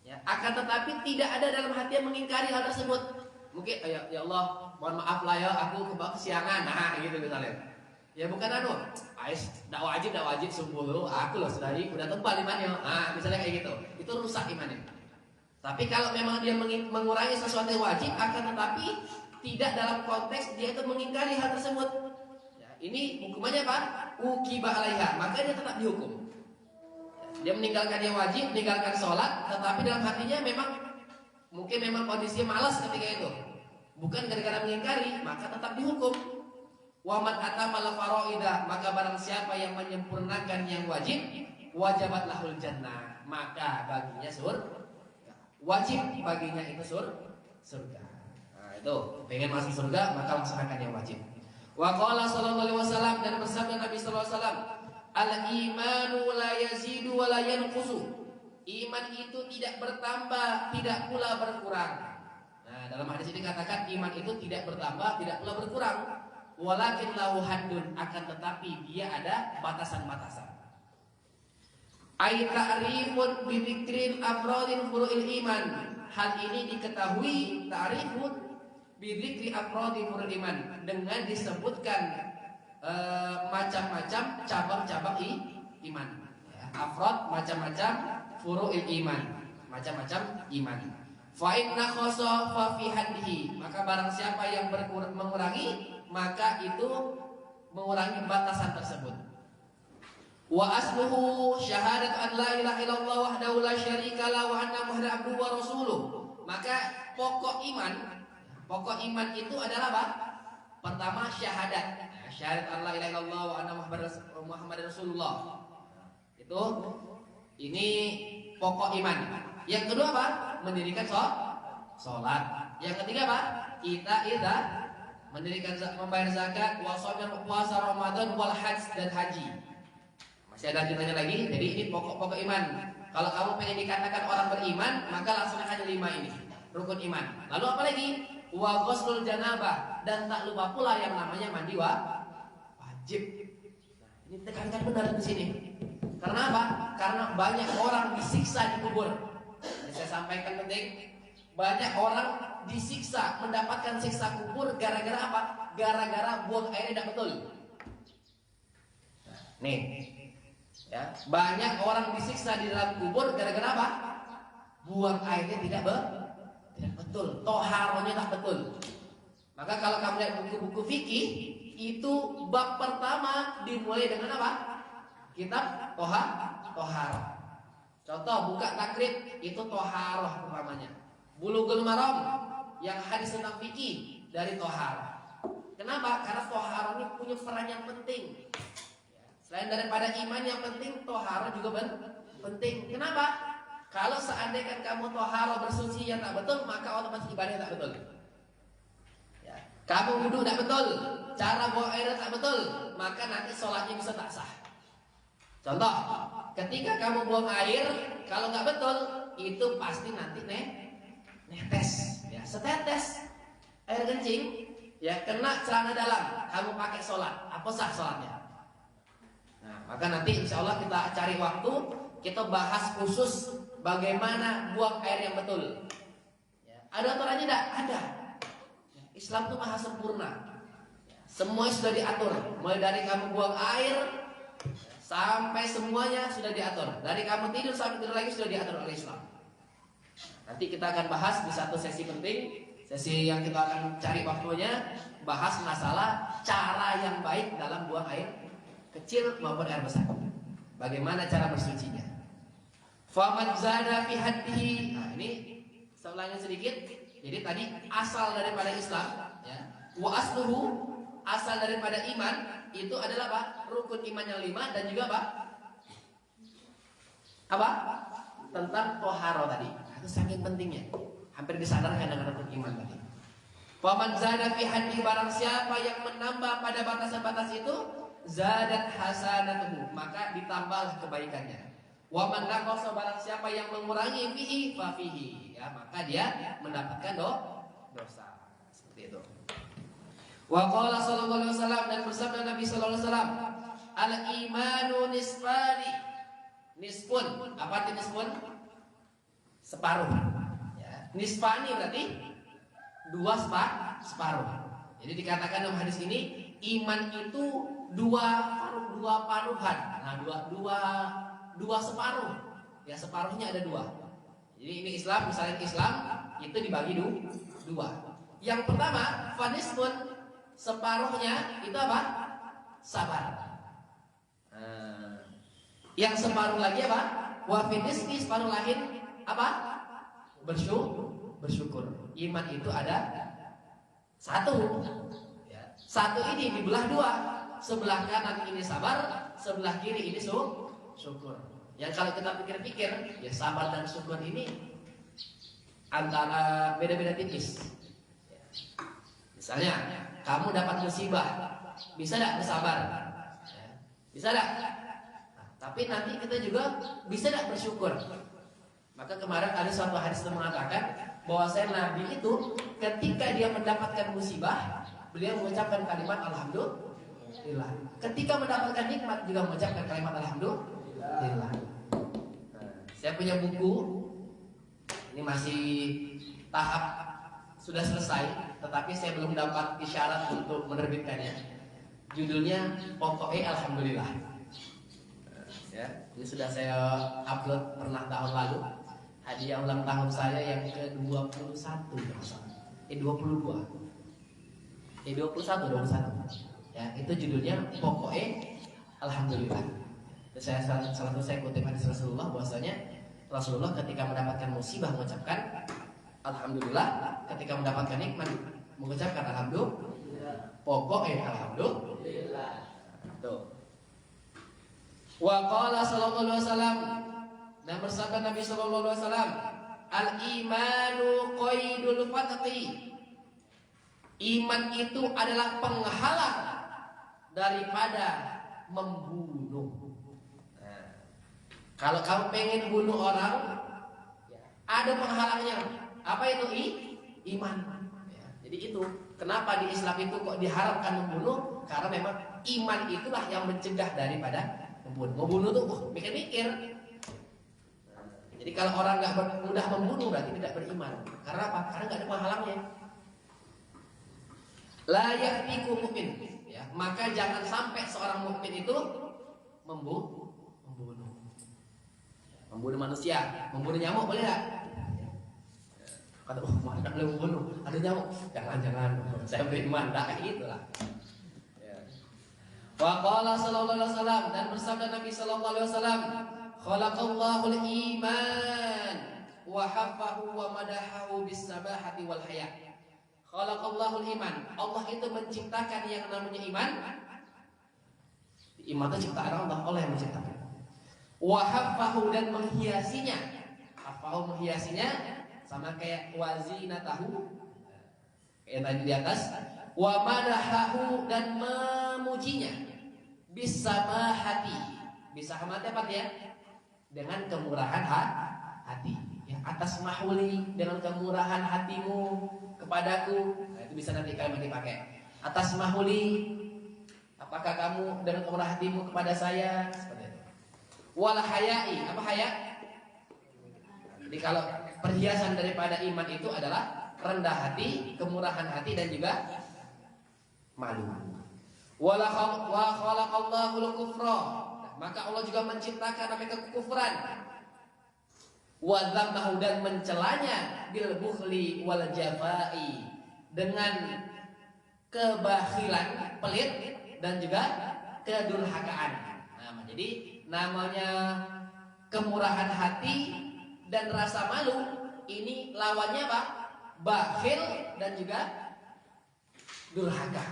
Ya, akan tetapi tidak ada dalam hati yang mengingkari hal tersebut. Mungkin ya Allah, mohon maaf lah ya, aku kesiangan, nah gitu misalnya. Ya bukan Ais, tidak wajib subuh lu, aku loh udah tebal imannya. Ah, misalnya kayak gitu, itu rusak imannya. Tapi kalau memang dia mengurangi sesuatu yang wajib, akan tetapi tidak dalam konteks dia itu mengingkari hal tersebut, ya, ini hukumannya apa? Uqibah alaiha, maka dia tetap dihukum. Dia meninggalkan yang wajib, meninggalkan sholat, tetapi dalam hatinya mungkin kondisinya malas ketika itu, bukan gara-gara mengingkari, maka tetap dihukum. Waman atamal faraida, maka barang siapa yang menyempurnakan yang wajib, wajabat lahul jannah, maka baginya surga. Wajib baginya itu surga. Nah, itu pengen masuk surga maka laksanakan yang wajib. Wa qala sallallahu alaihi wasallam, dan bersabda Nabi sallallahu alaihi wasallam, al imanu la yazidu wa la yanqusu. Iman itu tidak bertambah, tidak pula berkurang. Nah, dalam hadis ini katakan iman itu tidak bertambah, tidak pula berkurang. Walakin lahu haddun, akan tetapi dia ada batasan-batasan. Ai ta'rifun bi dzikrin afradin furu'il iman. Hal ini diketahui, ta'rifun bi dzikri afradin furu'il iman, dengan disebutkan macam-macam cabang-cabang iman. Ya, afrad macam-macam, furu'il iman macam-macam iman. Fa inna khassa fa fi haddihi, maka barang siapa yang mengurangi, maka itu mengurangi batasan tersebut. Wa asluhu syahadat an la ilaha illallah wahdahu la syarika la wa anna muhammadan abduhu wa rasuluh. Maka pokok iman itu adalah apa? Pertama syahadat. Syahadat an la ilaha illallah wa anna muhammadan rasulullah. Ini pokok iman. Yang kedua apa? Mendirikan sholat. Yang ketiga apa? Kita mendirikan membayar zakat, puasa Ramadan, wal hajj, dan haji. Masih ada ditanya lagi. Jadi ini pokok-pokok iman. Kalau kamu pengen dikatakan orang beriman, maka laksanakan 5 ini, rukun iman. Lalu apa lagi? wa ghuslul janabah, dan tak lupa pula yang namanya mandi wajib. Nah, ini tekankan benar di sini. Karena apa? Karena banyak orang disiksa di kubur. Ini saya sampaikan penting. Banyak orang disiksa, mendapatkan siksa kubur gara-gara apa? Gara-gara buang airnya tidak betul. Nah, nih, ya, banyak orang disiksa di dalam kubur gara-gara apa? Buang airnya tidak betul, toharonya tak betul. Maka kalau kamu lihat buku-buku fikih, itu bab pertama dimulai dengan apa? Kitab toharoh. Contoh buka takrib, itu toharoh pertamanya. Bulughul Maram yang hadis tentang fikih dari toharoh. Kenapa? Karena toharoh ini punya peran yang penting. Selain daripada iman yang penting, toharoh juga penting. Kenapa? Kalau seandainya kamu toharoh bersuci yang tak betul, maka otomatis ibadah tak betul. Ya. Kamu wudhu tak betul, cara buang air tak betul, maka nanti sholatnya bisa tak sah. Contoh, ketika kamu buang air, kalau nggak betul, itu pasti nanti netes, ya, setetes air kencing, ya, kena celana dalam, kamu pakai sholat, apa sah sholatnya? Nah, maka nanti insya Allah kita cari waktu, kita bahas khusus bagaimana buang air yang betul. Ya, ada aturannya tidak? Ada. Ya, Islam itu maha sempurna. Ya, semua sudah diatur, mulai dari kamu buang air sampai semuanya sudah diatur. Dari kamu tidur sampai tidur lagi sudah diatur oleh Islam. Nanti kita akan bahas di satu sesi penting, sesi yang kita akan cari waktunya, bahas masalah cara yang baik dalam buang air kecil maupun air besar. Bagaimana cara bersucinya? Faman zada fi haddihi. Nah, ini saya ulangi sedikit. Jadi tadi asal daripada Islam, ya. Wa asluhu, asal daripada iman itu adalah apa? Rukun iman yang 5 dan juga apa? Apa? Tentang toharo tadi. Itu saking pentingnya. Hampir disadarkan dengan rukun iman tadi. Faman zada fi haddi, barang siapa yang menambah pada batasan-batas itu, zadat hasanatuhu, maka ditambah kebaikannya. Wa man naqasa, barang siapa yang mengurangi fihi fa fihi, ya, maka dia mendapatkan dosa. Seperti itu. Wa qala sallallahu alaihi wasallam, dan bersabda Nabi sallallahu alaihi wasallam, al imanu nisfani. Nisfun, apa arti nisfun? Separuh. Ya. Nisfani berarti dua separuh. Jadi dikatakan dalam hadis ini, iman itu dua paruhan. Nah, dua separuh. Ya, separuhnya ada dua. Jadi ini Islam, misalnya Islam itu dibagi dua. Yang pertama, fanisfun, separuhnya itu apa? Sabar. Yang separuh lagi apa? Wa finisfi, separuh lain apa? Bersyukur. Iman itu ada satu. Ya. Satu ini dibelah dua. Sebelah kanan ini sabar, sebelah kiri ini syukur. Yang kalau kita pikir-pikir, ya sabar dan syukur ini antara beda-beda tipis. Ya. Misalnya, kamu dapat musibah, bisa tidak bersabar? Ya. Bisa tidak? Nah, tapi nanti kita juga bisa tidak bersyukur? Maka kemarin ada suatu hadis yang mengatakan bahwasanya Nabi itu ketika dia mendapatkan musibah, beliau mengucapkan kalimat alhamdulillah. Ketika mendapatkan nikmat juga mengucapkan kalimat alhamdulillah. Saya punya buku, ini masih tahap sudah selesai, tetapi saya belum dapat isyarat untuk menerbitkannya. Judulnya pokoknya alhamdulillah. Ya, ini sudah saya upload pernah tahun lalu. Hadiah ulang tahun saya yang ke-21 22. 21. Ya, itu judulnya pokoknya alhamdulillah. Saya salah satu saya kutip hadis Rasulullah bahwasanya Rasulullah ketika mendapatkan musibah mengucapkan alhamdulillah, ketika mendapatkan nikmat mengucapkan alhamdulillah. Pokoknya alhamdulillah. Tuh. Wa qala sallallahu alaihi wasallam, dan bersabda Nabi sallallahu alaihi wasallam, al imanu qaidul fatqi. Iman itu adalah penghalang daripada membunuh. Nah, kalau kamu pengen bunuh orang, ada penghalangnya. Apa itu? Iman. Ya, Jadi itu kenapa di Islam itu kok diharamkan membunuh? Karena memang iman itulah yang mencegah daripada membunuh. Membunuh tuh mikir-mikir. Jadi kalau orang nggak mudah membunuh berarti tidak beriman. Karena apa? Karena nggak ada penghalangnya. La ya'tiku mu'min. Ya, maka jangan sampai seorang mukmin itu membunuh. Membunuh manusia, membunuh nyamuk boleh nggak? Kata, mana boleh membunuh? Ada nyamuk? Jangan, saya beriman, tak itulah. Wa qala sallallahu alaihi wasallam, dan bersabda Nabi sallallahu alaihi wasallam, khalaqallahul iman wa haffahu wa madahahu bis sabahati wal haya. Khalaqallahul iman. Allah itu menciptakan yang namanya iman. Iman itu ciptaan Allah yang menciptakan. Wa haffahu, dan menghiasinya. Haffahu menghiasinya sama kayak wazinatahu. Kayak tadi di atas. Wa madahahu, dan memujinya. Bisamahati. Bisamahati apa dia? Dengan kemurahan hati. Ya, atas mahuli, dengan kemurahan hatimu kepadaku. Nah, itu bisa nanti kalimat dipakai. Atas mahuli, apakah kamu dengan kemurahan hatimu kepada saya? Seperti itu. Wal hayai, apa haya? Jadi kalau perhiasan daripada iman itu adalah rendah hati, kemurahan hati, dan juga malu. Wa khalaqallahu kufra, maka Allah juga menciptakan namanya kekufuran. Wa dzammahu, dan mencelanya bil bukhli wal jafai, dengan kebakhilan, pelit, dan juga kedurhakaan. Nah, jadi namanya kemurahan hati dan rasa malu, ini lawannya apa? Bakhil dan juga durhaka.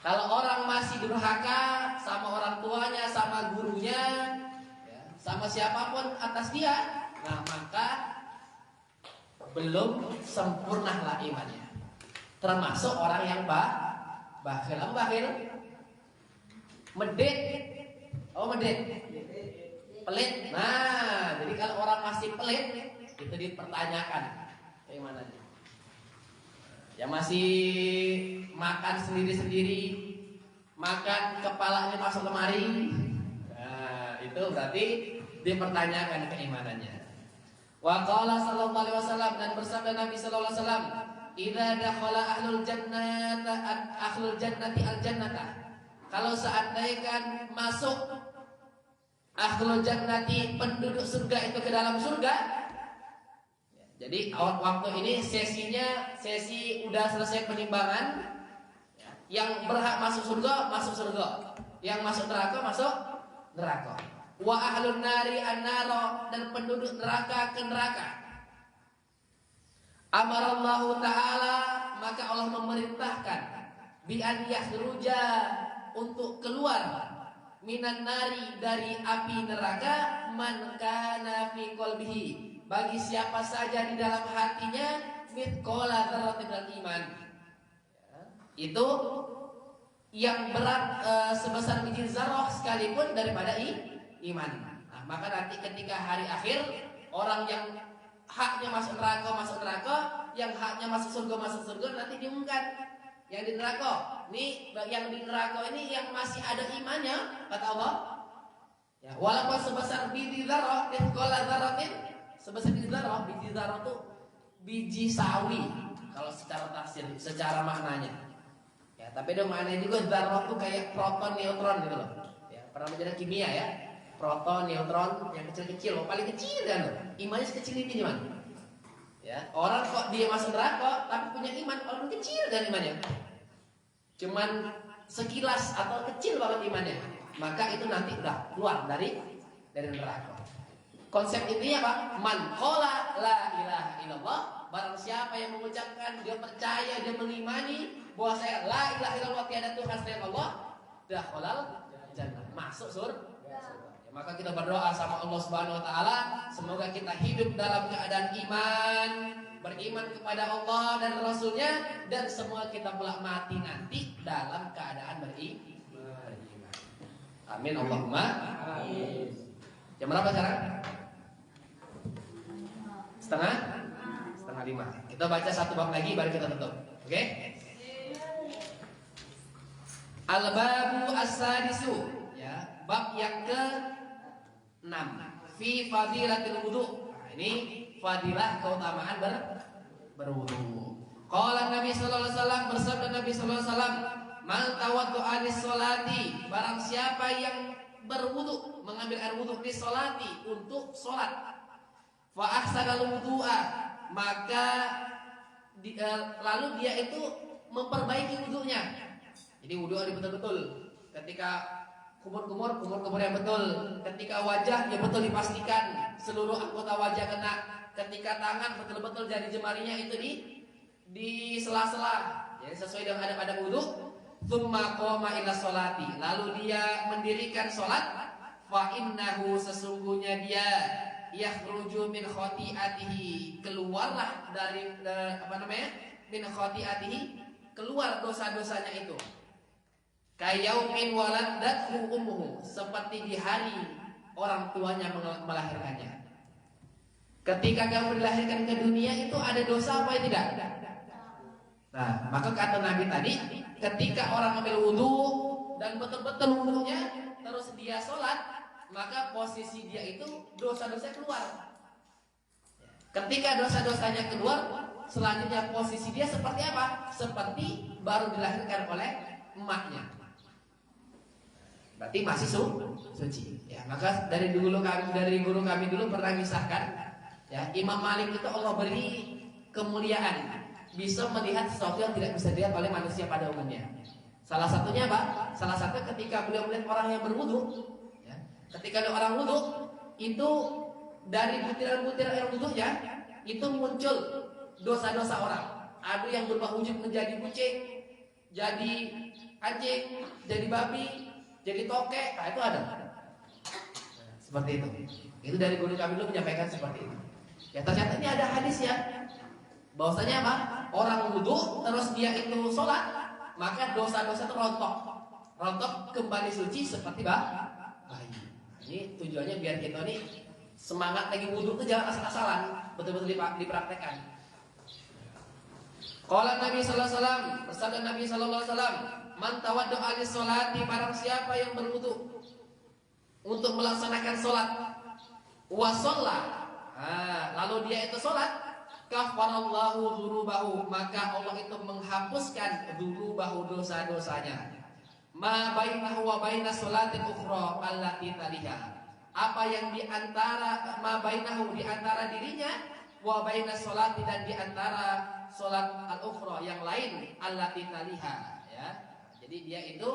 Kalau orang masih durhaka sama orang tuanya, sama gurunya, sama siapapun atas dia, nah maka belum sempurnalah imannya. Termasuk orang yang bakhil. Bakhil medit. Oh, medit. Pelit. Nah, jadi kalau orang masih pelit, itu dipertanyakan bagaimana dia. Yang masih makan sendiri-sendiri, makan kepalanya masuk lemari, nah, itu berarti dipertanyakan keimanannya. Wa qala sallallahu alaihi wasallam, dan bersabda Nabi sallallahu alaihi wasallam, idza dakhala ahlul jannati al jannata. Kalau seandainya masuk ahlul jannati, penduduk surga itu ke dalam surga. Jadi waktu ini sesi udah selesai penimbangan. Yang berhak masuk surga, yang masuk neraka, masuk neraka. Wa ahlun nari an-nara, dan penduduk neraka ke neraka. Amarallahu ta'ala, maka Allah memerintahkan bi an yakhruja, untuk keluar minan nari, dari api neraka, man kana fi qalbihi, bagi siapa saja di dalam hatinya mithqala dzarratin minal iman. Itu yang berat sebesar biji zarah sekalipun daripada iman. Nah, maka nanti ketika hari akhir, orang yang haknya masuk neraka, yang haknya masuk surga, nanti diumumkan. Yang di neraka, yang di neraka ini yang masih ada imannya, kata Allah. Ya, walaupun sebesar biji zarah, mithqala dzarratin, sebesar biji zarah itu biji sawi kalau secara tafsir, secara maknanya. Ya, tapi ada maknanya juga, zarah itu kayak proton, neutron gitu loh. Ya, pernah belajar kimia ya. Proton, neutron yang kecil-kecil, paling kecil kan loh. Imannya sekecil ini gimana? Ya, orang kok dia masuk neraka tapi punya iman paling kecil kan imannya. Cuman sekilas atau kecil banget imannya. Maka itu nanti udah keluar dari neraka. Konsep ini apa? Man qala la ilaha illallah, barang siapa yang mengucapkan, dia percaya, dia mengimani bahwa saya la ilaha illallah, tiada Tuhan selain Allah, dakhalal jannah, masuk surga. Ya, maka kita berdoa sama Allah Subhanahu wa taala, semoga kita hidup dalam keadaan iman, beriman kepada Allah dan Rasulnya, dan semua kita pula mati nanti dalam keadaan beriman. Amin Allahumma amin. Jam berapa sekarang? Setengah 5. Kita baca satu bab lagi baru kita tutup. Oke? Oke? Al-babu as-sadisu, ya, bab yang ke-6 fi fadilatil wudu. Nah, ini fadilah keutamaan berwudu. Qala Nabi sallallahu alaihi wasallam, bersabda Nabi sallallahu alaihi wasallam, "Man tawaddu'a lis-sholati", barang siapa yang berwudu, mengambil air wudu di sholati untuk sholat, fa ahsanal wudu'a, maka lalu dia itu memperbaiki wudunya. Jadi wudu ada betul-betul. Ketika kumur yang betul. Ketika wajah ya betul dipastikan seluruh anggota wajah kena. Ketika tangan betul-betul jari jemarinya itu di sela-sela, jadi sesuai dengan adab-adab wudu. Tsumma qoma ila sholati, lalu dia mendirikan sholat. Fa innahu, sesungguhnya dia yakhruju min khati'atihi, keluarlah dari min khati'atihi, keluar dosa-dosanya itu. Kayaumin waladathu ummuhu, seperti di hari orang tuanya melahirkannya. Ketika kamu dilahirkan ke dunia itu ada dosa apa tidak? Nah, maka kata Nabi tadi, ketika orang ambil wudu dan betul-betul wudunya, terus dia sholat, maka posisi dia itu dosa-dosa keluar. Ketika dosa-dosanya keluar, selanjutnya posisi dia seperti apa? Seperti baru dilahirkan oleh emaknya. Berarti masih suci. Ya, maka dari guru kami dulu pernah misahkan, ya, Imam Malik itu Allah beri kemuliaan, bisa melihat sesuatu yang tidak bisa dilihat oleh manusia pada umumnya. Salah satunya apa? Salah satu ketika beliau melihat orang yang berwudu, ya, ketika ada orang wudu, itu dari butiran-butiran air wudunya itu muncul dosa-dosa orang. Ada yang berubah wujud menjadi kucing, jadi anjing, jadi babi, jadi tokek. Nah, itu ada. Seperti itu. Itu dari guru kami dulu menyampaikan seperti itu. Ya, ternyata ini ada hadis ya, bahwasanya apa? Orang wudu terus dia itu sholat, maka dosa-dosa itu rontok kembali suci seperti bayi. Ini tujuannya biar kita nih semangat lagi wudu itu jangan asal-asalan, betul-betul dipraktekkan. Qala Nabi sallallahu alaihi wasallam, bersabda Nabi sallallahu alaihi wasallam, "Man tawaddu'a lis-sholati", barang siapa yang berwudu untuk melaksanakan sholat, wa shalla, lalu dia itu sholat, kafarallahu dzunubahu, maka Allah itu menghapuskan dzunubahu, dosa-dosanya. Ma bainahu wa bainas sholatil ukhra allati taliha, apa yang di antara ma bainahu, di antara dirinya, wa bainas sholati, dan di antara sholat al-ukhra yang lain, allati taliha, ya. Jadi dia itu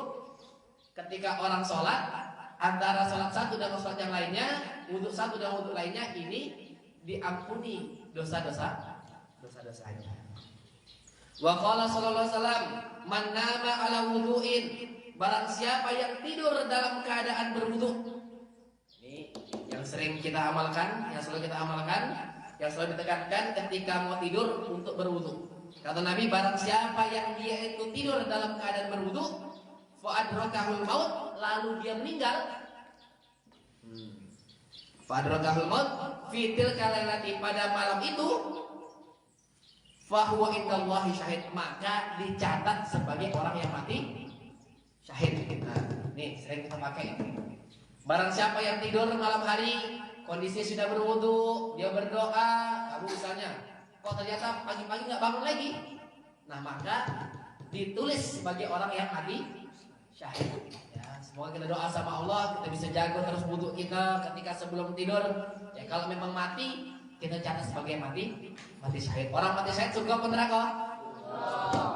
ketika orang sholat, antara sholat satu dan sholat yang lainnya, wudu satu dan wudu lainnya, ini diampuni dosa-dosanya. Wa qala sallallahu alaihi wasallam, "Man nama ala wudu'in", barang siapa yang tidur dalam keadaan berwudu. Ini yang sering kita amalkan, yang selalu kita amalkan, yang selalu ditekankan ketika mau tidur untuk berwudu. Kata Nabi, barang siapa yang dia itu tidur dalam keadaan berwudu, fa adrakahul maut, lalu dia meninggal. Fa adrakahul maut fi tilka lailati, pada malam itu, fa huwa indallahi syahid, maka dicatat sebagai orang yang mati syahid. Nah, nih sering kita pakai. Barang siapa yang tidur malam hari, kondisi sudah berwudu, dia berdoa, kamu misalnya, kok ternyata pagi-pagi nggak bangun lagi, nah maka ditulis sebagai orang yang mati syahid. Ya, semoga kita doa sama Allah, kita bisa jago terus wudu kita ketika sebelum tidur. Ya, kalau memang mati, kita catat sebagai mati syahid. Orang mati syahid surga apa neraka?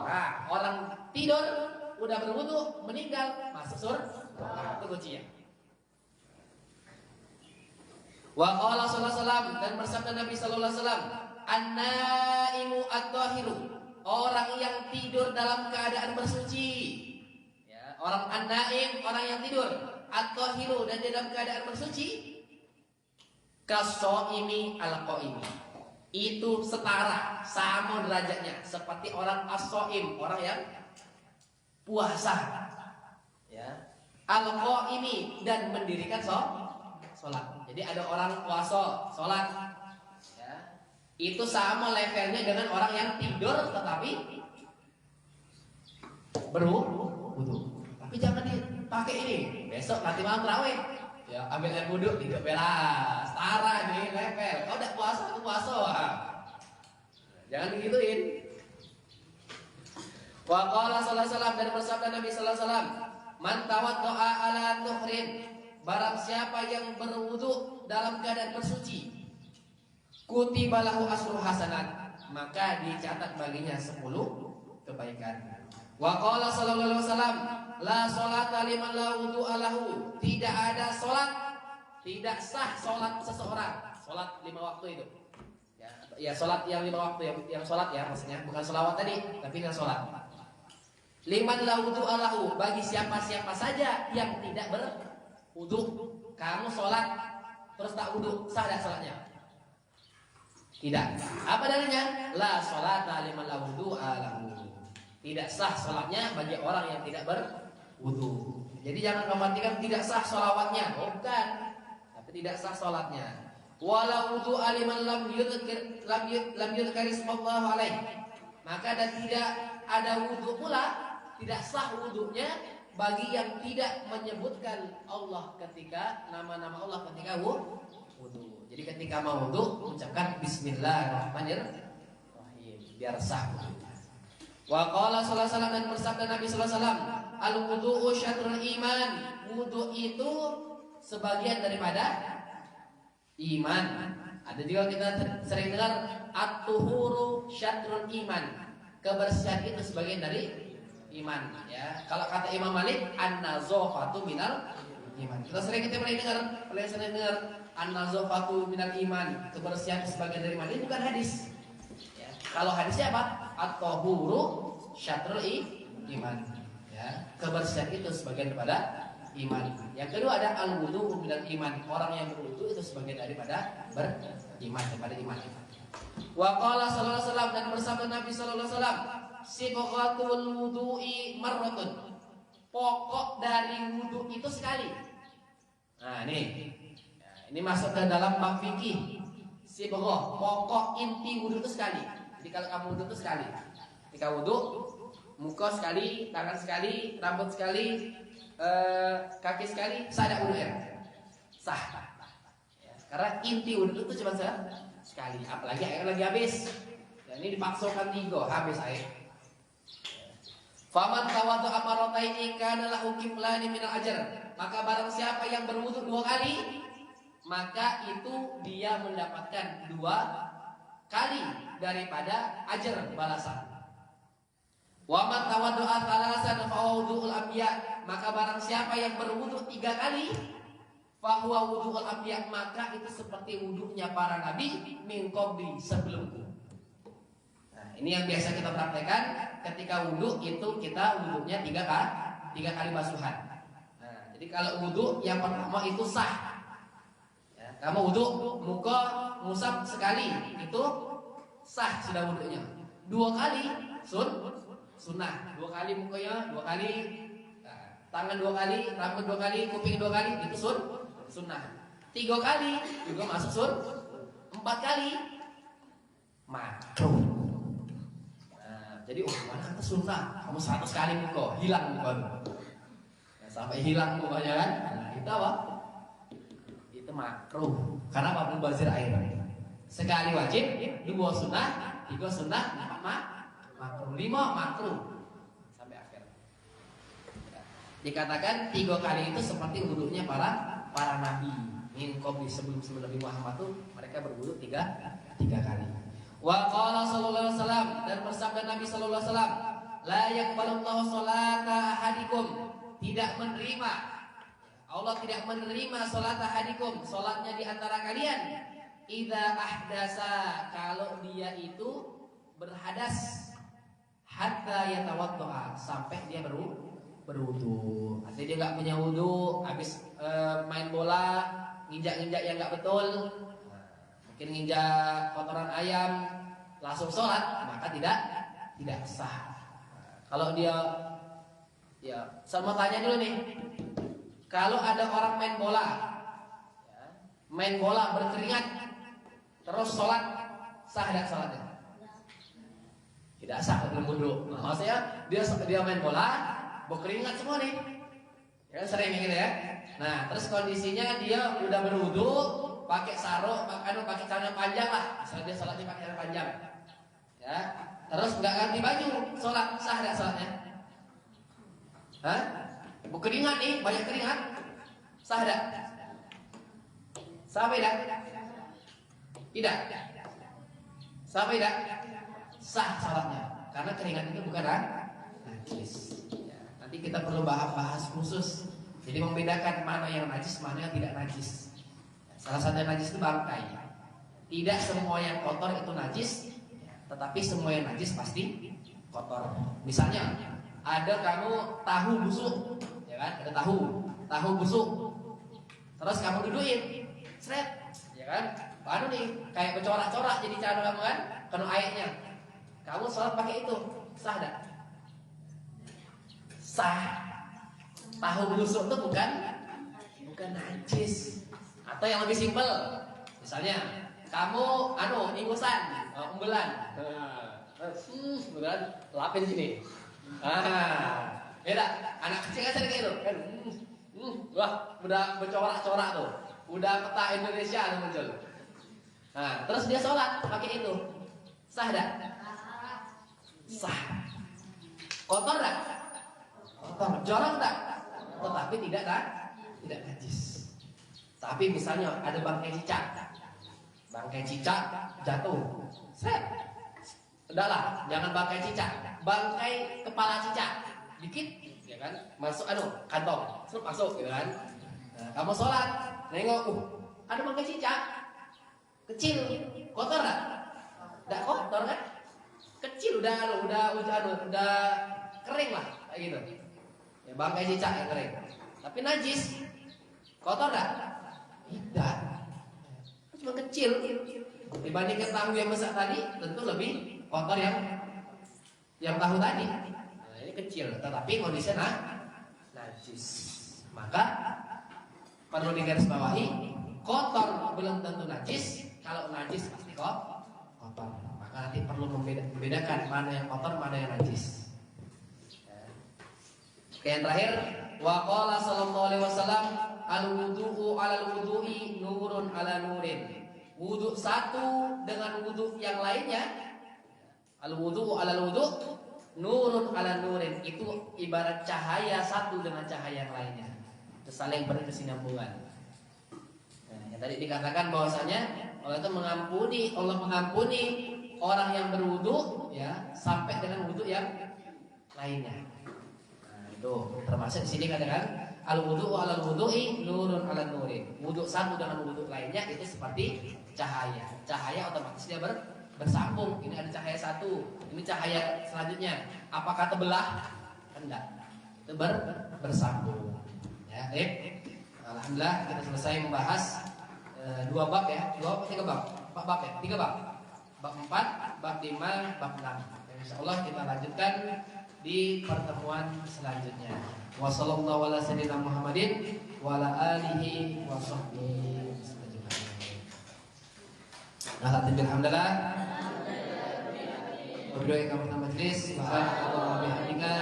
Nah, orang tidur udah berwudu meninggal masuk surga. Nah, itu kuncinya. Wa qala sallallahu alaihi wasallam, dan bersabda Nabi sallallahu alaihi wasallam, "An-naimu at-tahiru", orang yang tidur dalam keadaan bersuci. Ya, orang an-naim, orang yang tidur, at-tahiru, dan dalam keadaan bersuci, kas-shaimi al-qaimi, itu setara, sama derajatnya seperti orang as-shaim, orang yang puasa. Ya. Al-qaimi, dan mendirikan sholat. Jadi ada orang puasa, sholat, ya, itu sama levelnya dengan orang yang tidur tetapi berwudu. Tapi jangan dipakai ini. Besok nanti malam tarawih. Ya, ambil air wudu tidak belas. Setara nih, level. Kau udah puasa, aku puasa. Jangan digituin. Wa qala sallallahu alaihi wasallam, dan bersabda Nabi sallallahu alaihi wasallam, man tawaddoa ala tuhrin, barang siapa yang berwudu dalam keadaan bersuci, kutiba lahu asru hasanat, maka dicatat baginya 10 kebaikan. Wa qala sallallahu alaihi wasallam, la sholata liman la wudu'a lahu, tidak ada salat, tidak sah salat seseorang. Salat 5 waktu itu. Ya, salat yang 5 waktu, yang salat ya maksudnya, bukan sholawat tadi, tapi yang salat. Liman la wudu'a lahu, bagi siapa-siapa saja yang tidak berwudu. Kamu salat terus tak wudu, sah tak salatnya? Tidak. Apa dalilnya? La sholata liman la wudu'a lahu. Tidak sah salatnya bagi orang yang tidak berwudu. Jadi jangan mematikan tidak sah sholawatnya, bukan, tapi tidak sah salatnya. Wala wudu'a liman lam yudhkar ismallahu alaihi. Maka dan tidak ada wudu pula, tidak sah wudunya bagi yang tidak menyebutkan Allah ketika nama-nama Allah ketika wudu. Jadi ketika mau wudu mengucapkan bismillahirrahmanirrahim biar sah wudu. Wa qala sallallahu alaihi wasallam, dan bersabda Nabi sallallahu alaihi wasallam, al wudu'u syatrul iman. Wudu itu sebagian daripada iman. Ada juga kita sering dengar at-tuhuru syatrul iman. Kebersihan itu sebagian dari iman, ya. Kalau kata Imam Malik, an-nazafatu minal iman. Kita sering dengar an-nazafatu minal iman. Kebersihan sebagian dari iman. Ini bukan hadis. Ya. Kalau hadisnya apa? At-tuhuru syatrul iman. Ya. Kebersihan itu sebagian daripada iman. Yang kedua ada al-wudu minal iman. Orang yang berwudu itu sebagian daripada beriman, daripada iman. Wa qala sallallahu alaihi wasallam, dan bersabda Nabi sallallahu alaihi wasallam, sibghatul wudu'i marratun. Pokok dari wudu itu sekali. Nah, ini masuk ke dalam bab fikih. Sibghah, pokok inti wudu itu sekali. Jadi kalau kamu wudu itu sekali. Ketika wudu, muka sekali, tangan sekali, rambut sekali, kaki sekali, sah ada wudu ya? Sah. Ya, karena inti wudu itu cuma sekali. Apalagi air lagi habis. Dan ini dipaksakan 3, habis air. Faman tawaddu amarataini kana lahu kiflani minal ajr. Maka barang siapa yang berwudu 2 kali, maka itu dia mendapatkan 2 kali daripada ajar balasan. Wa man tawaddu'a thalasan fa wudu'ul anbiya. Maka barang siapa yang berwudu 3 kali, fa huwa wudu'ul anbiya, maka itu seperti wudunya para nabi min qabli, sebelumku. Nah, ini yang biasa kita praktekkan ketika wudu itu kita wudunya 3 kali basuhan. Nah, jadi kalau wudu yang pertama itu sah. Ya, kamu wudu muka ngusap sekali, itu sah sudah wudunya. 2 kali sunnah. 2 kali mukanya, 2 kali tangan, 2 kali rambut, 2 kali kuping, 2 kali itu sunnah. 3 kali juga masuk 4 kali makruh. Nah, jadi mana kata sunnah? Kamu 100 kali muka, hilang muka. Nah, sampai hilang mukanya kan? Nah, itu apa? Itu makruh. Karena apa? Mubazir air. Sekali wajib, 2 sunnah, 3 sunnah, 4 makruh, 5 makruh sampai akhir. Dikatakan 3 kali itu seperti wudunya para nabi. Min qabli, sebelum Nabi Muhammad itu mereka berwudu 3 kali. Wa qala sallallahu alaihi wasallam, dan bersabda Nabi sallallahu alaihi wasallam, la yaqbalullahu sholata ahadikum, tidak menerima, Allah tidak menerima salat ahadikum, salatnya di antara kalian, idza ahdasa, kalau dia itu berhadas, hatta yatawaddoa, sampai dia berwudu. Artinya dia nggak punya wudu, habis main bola, nginjak-nginjak yang nggak betul, mungkin nginjak kotoran ayam, langsung sholat, maka tidak sah. Kalau dia, ya, sama tanya dulu nih, kalau ada orang main bola berkeringat, terus sholat, sah tidak sholatnya? Tidak sah dalam wudu. Maksudnya dia main bola, berkeringat semua nih. Ya sering gitu ya. Nah, terus kondisinya dia udah berwudu, pakai sarung, pakai celana panjang lah. Misalnya dia sholatnya pakai celana panjang. Ya. Terus nggak ganti baju, sholat sah nggak sholatnya? Hah? Berkeringat nih, banyak keringat. Sah nggak? Sah tidak? Tidak. Sah tidak? Sah sholatnya, karena keringat itu bukan najis. Ya, nanti kita perlu bahas khusus. Jadi membedakan mana yang najis, mana yang tidak najis. Salah satu yang najis itu bangkai. Tidak semua yang kotor itu najis, tetapi semua yang najis pasti kotor. Misalnya ada kamu tahu busuk, ya kan? Ada tahu busuk. Terus kamu duduin, seret, ya kan? Baru nih kayak bercorak-corak jadi cara kamu kan? Kena airnya. Kamu sholat pakai itu, sah tak? Sah. Tahu busuk itu bukan najis. Atau yang lebih simpel, misalnya kamu ingusan, umbelan, umbelan, lapin sini. Beda. Anak kecil kan sering kayak itu, kan? Wah, udah bercorak-corak tuh, udah peta Indonesia tuh muncul. Nah, terus dia sholat pakai itu, sah tak? Sah. Kotor tak? Kotor. Jorok tak? Tetapi tidak najis. Tapi misalnya ada bangkai cicak jatuh, set, udahlah, jangan bangkai cicak, bangkai kepala cicak, dikit, ya kan, masuk kantong, masuk, gitu kan. Nah, kamu sholat, nengok, ada bangkai cicak, kecil, kotor nggak? Nggak kotor kan? Kecil udah kering lah, kayak gitu. Ya, bangkai cicak yang kering. Tapi najis. Kotor enggak? Tidak. Cuma kecil. Dibandingkan tahu yang besar tadi, tentu lebih kotor yang tahu tadi. Nah, ini kecil, tetapi kondisinya najis. Maka perlu digarisbawahi, kotor belum tentu najis. Kalau najis pasti kotor. Maka nanti perlu membedakan mana yang kotor, mana yang najis. Yang terakhir, wa qala sallallahu alaihi wasallam, al-wudu'u 'alal wudu'i nurun 'ala nurin. Wudu satu dengan wudu yang lainnya, al-wudu'u 'alal wudu' nurun 'ala nurin. Itu ibarat cahaya satu dengan cahaya yang lainnya. Itu saling berkesinambungan. Nah, yang tadi dikatakan bahwasanya Allah mengampuni orang yang berwudu ya sampai dengan wudu yang lainnya. Tuh, termasuk di sini katakan al-wudu'u 'alal wudu'i nurun 'ala nurin. Wudu satu dengan wudu lainnya itu seperti cahaya. Cahaya otomatis dia bersambung. Ini ada cahaya satu, ini cahaya selanjutnya. Apakah terbelah? Enggak. Itu bersambung. Ya, alhamdulillah kita selesai membahas dua bab ya. Tiga bab. Empat bab ya? Tiga bab. Bab 4, bab 5, bab 6. Insyaallah kita lanjutkan di pertemuan selanjutnya. Wassallallahu ala sayyidina Muhammadin wa ala alihi wa sahbihi alhamdulillah. Berdoa kamu nama majlis. Subhanallah bihamdika,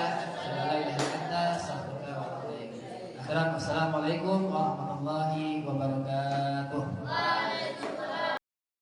la ilaha illa anta, astaghfiruka wa atubu ilaik. Assalamualaikum warahmatullahi wabarakatuh.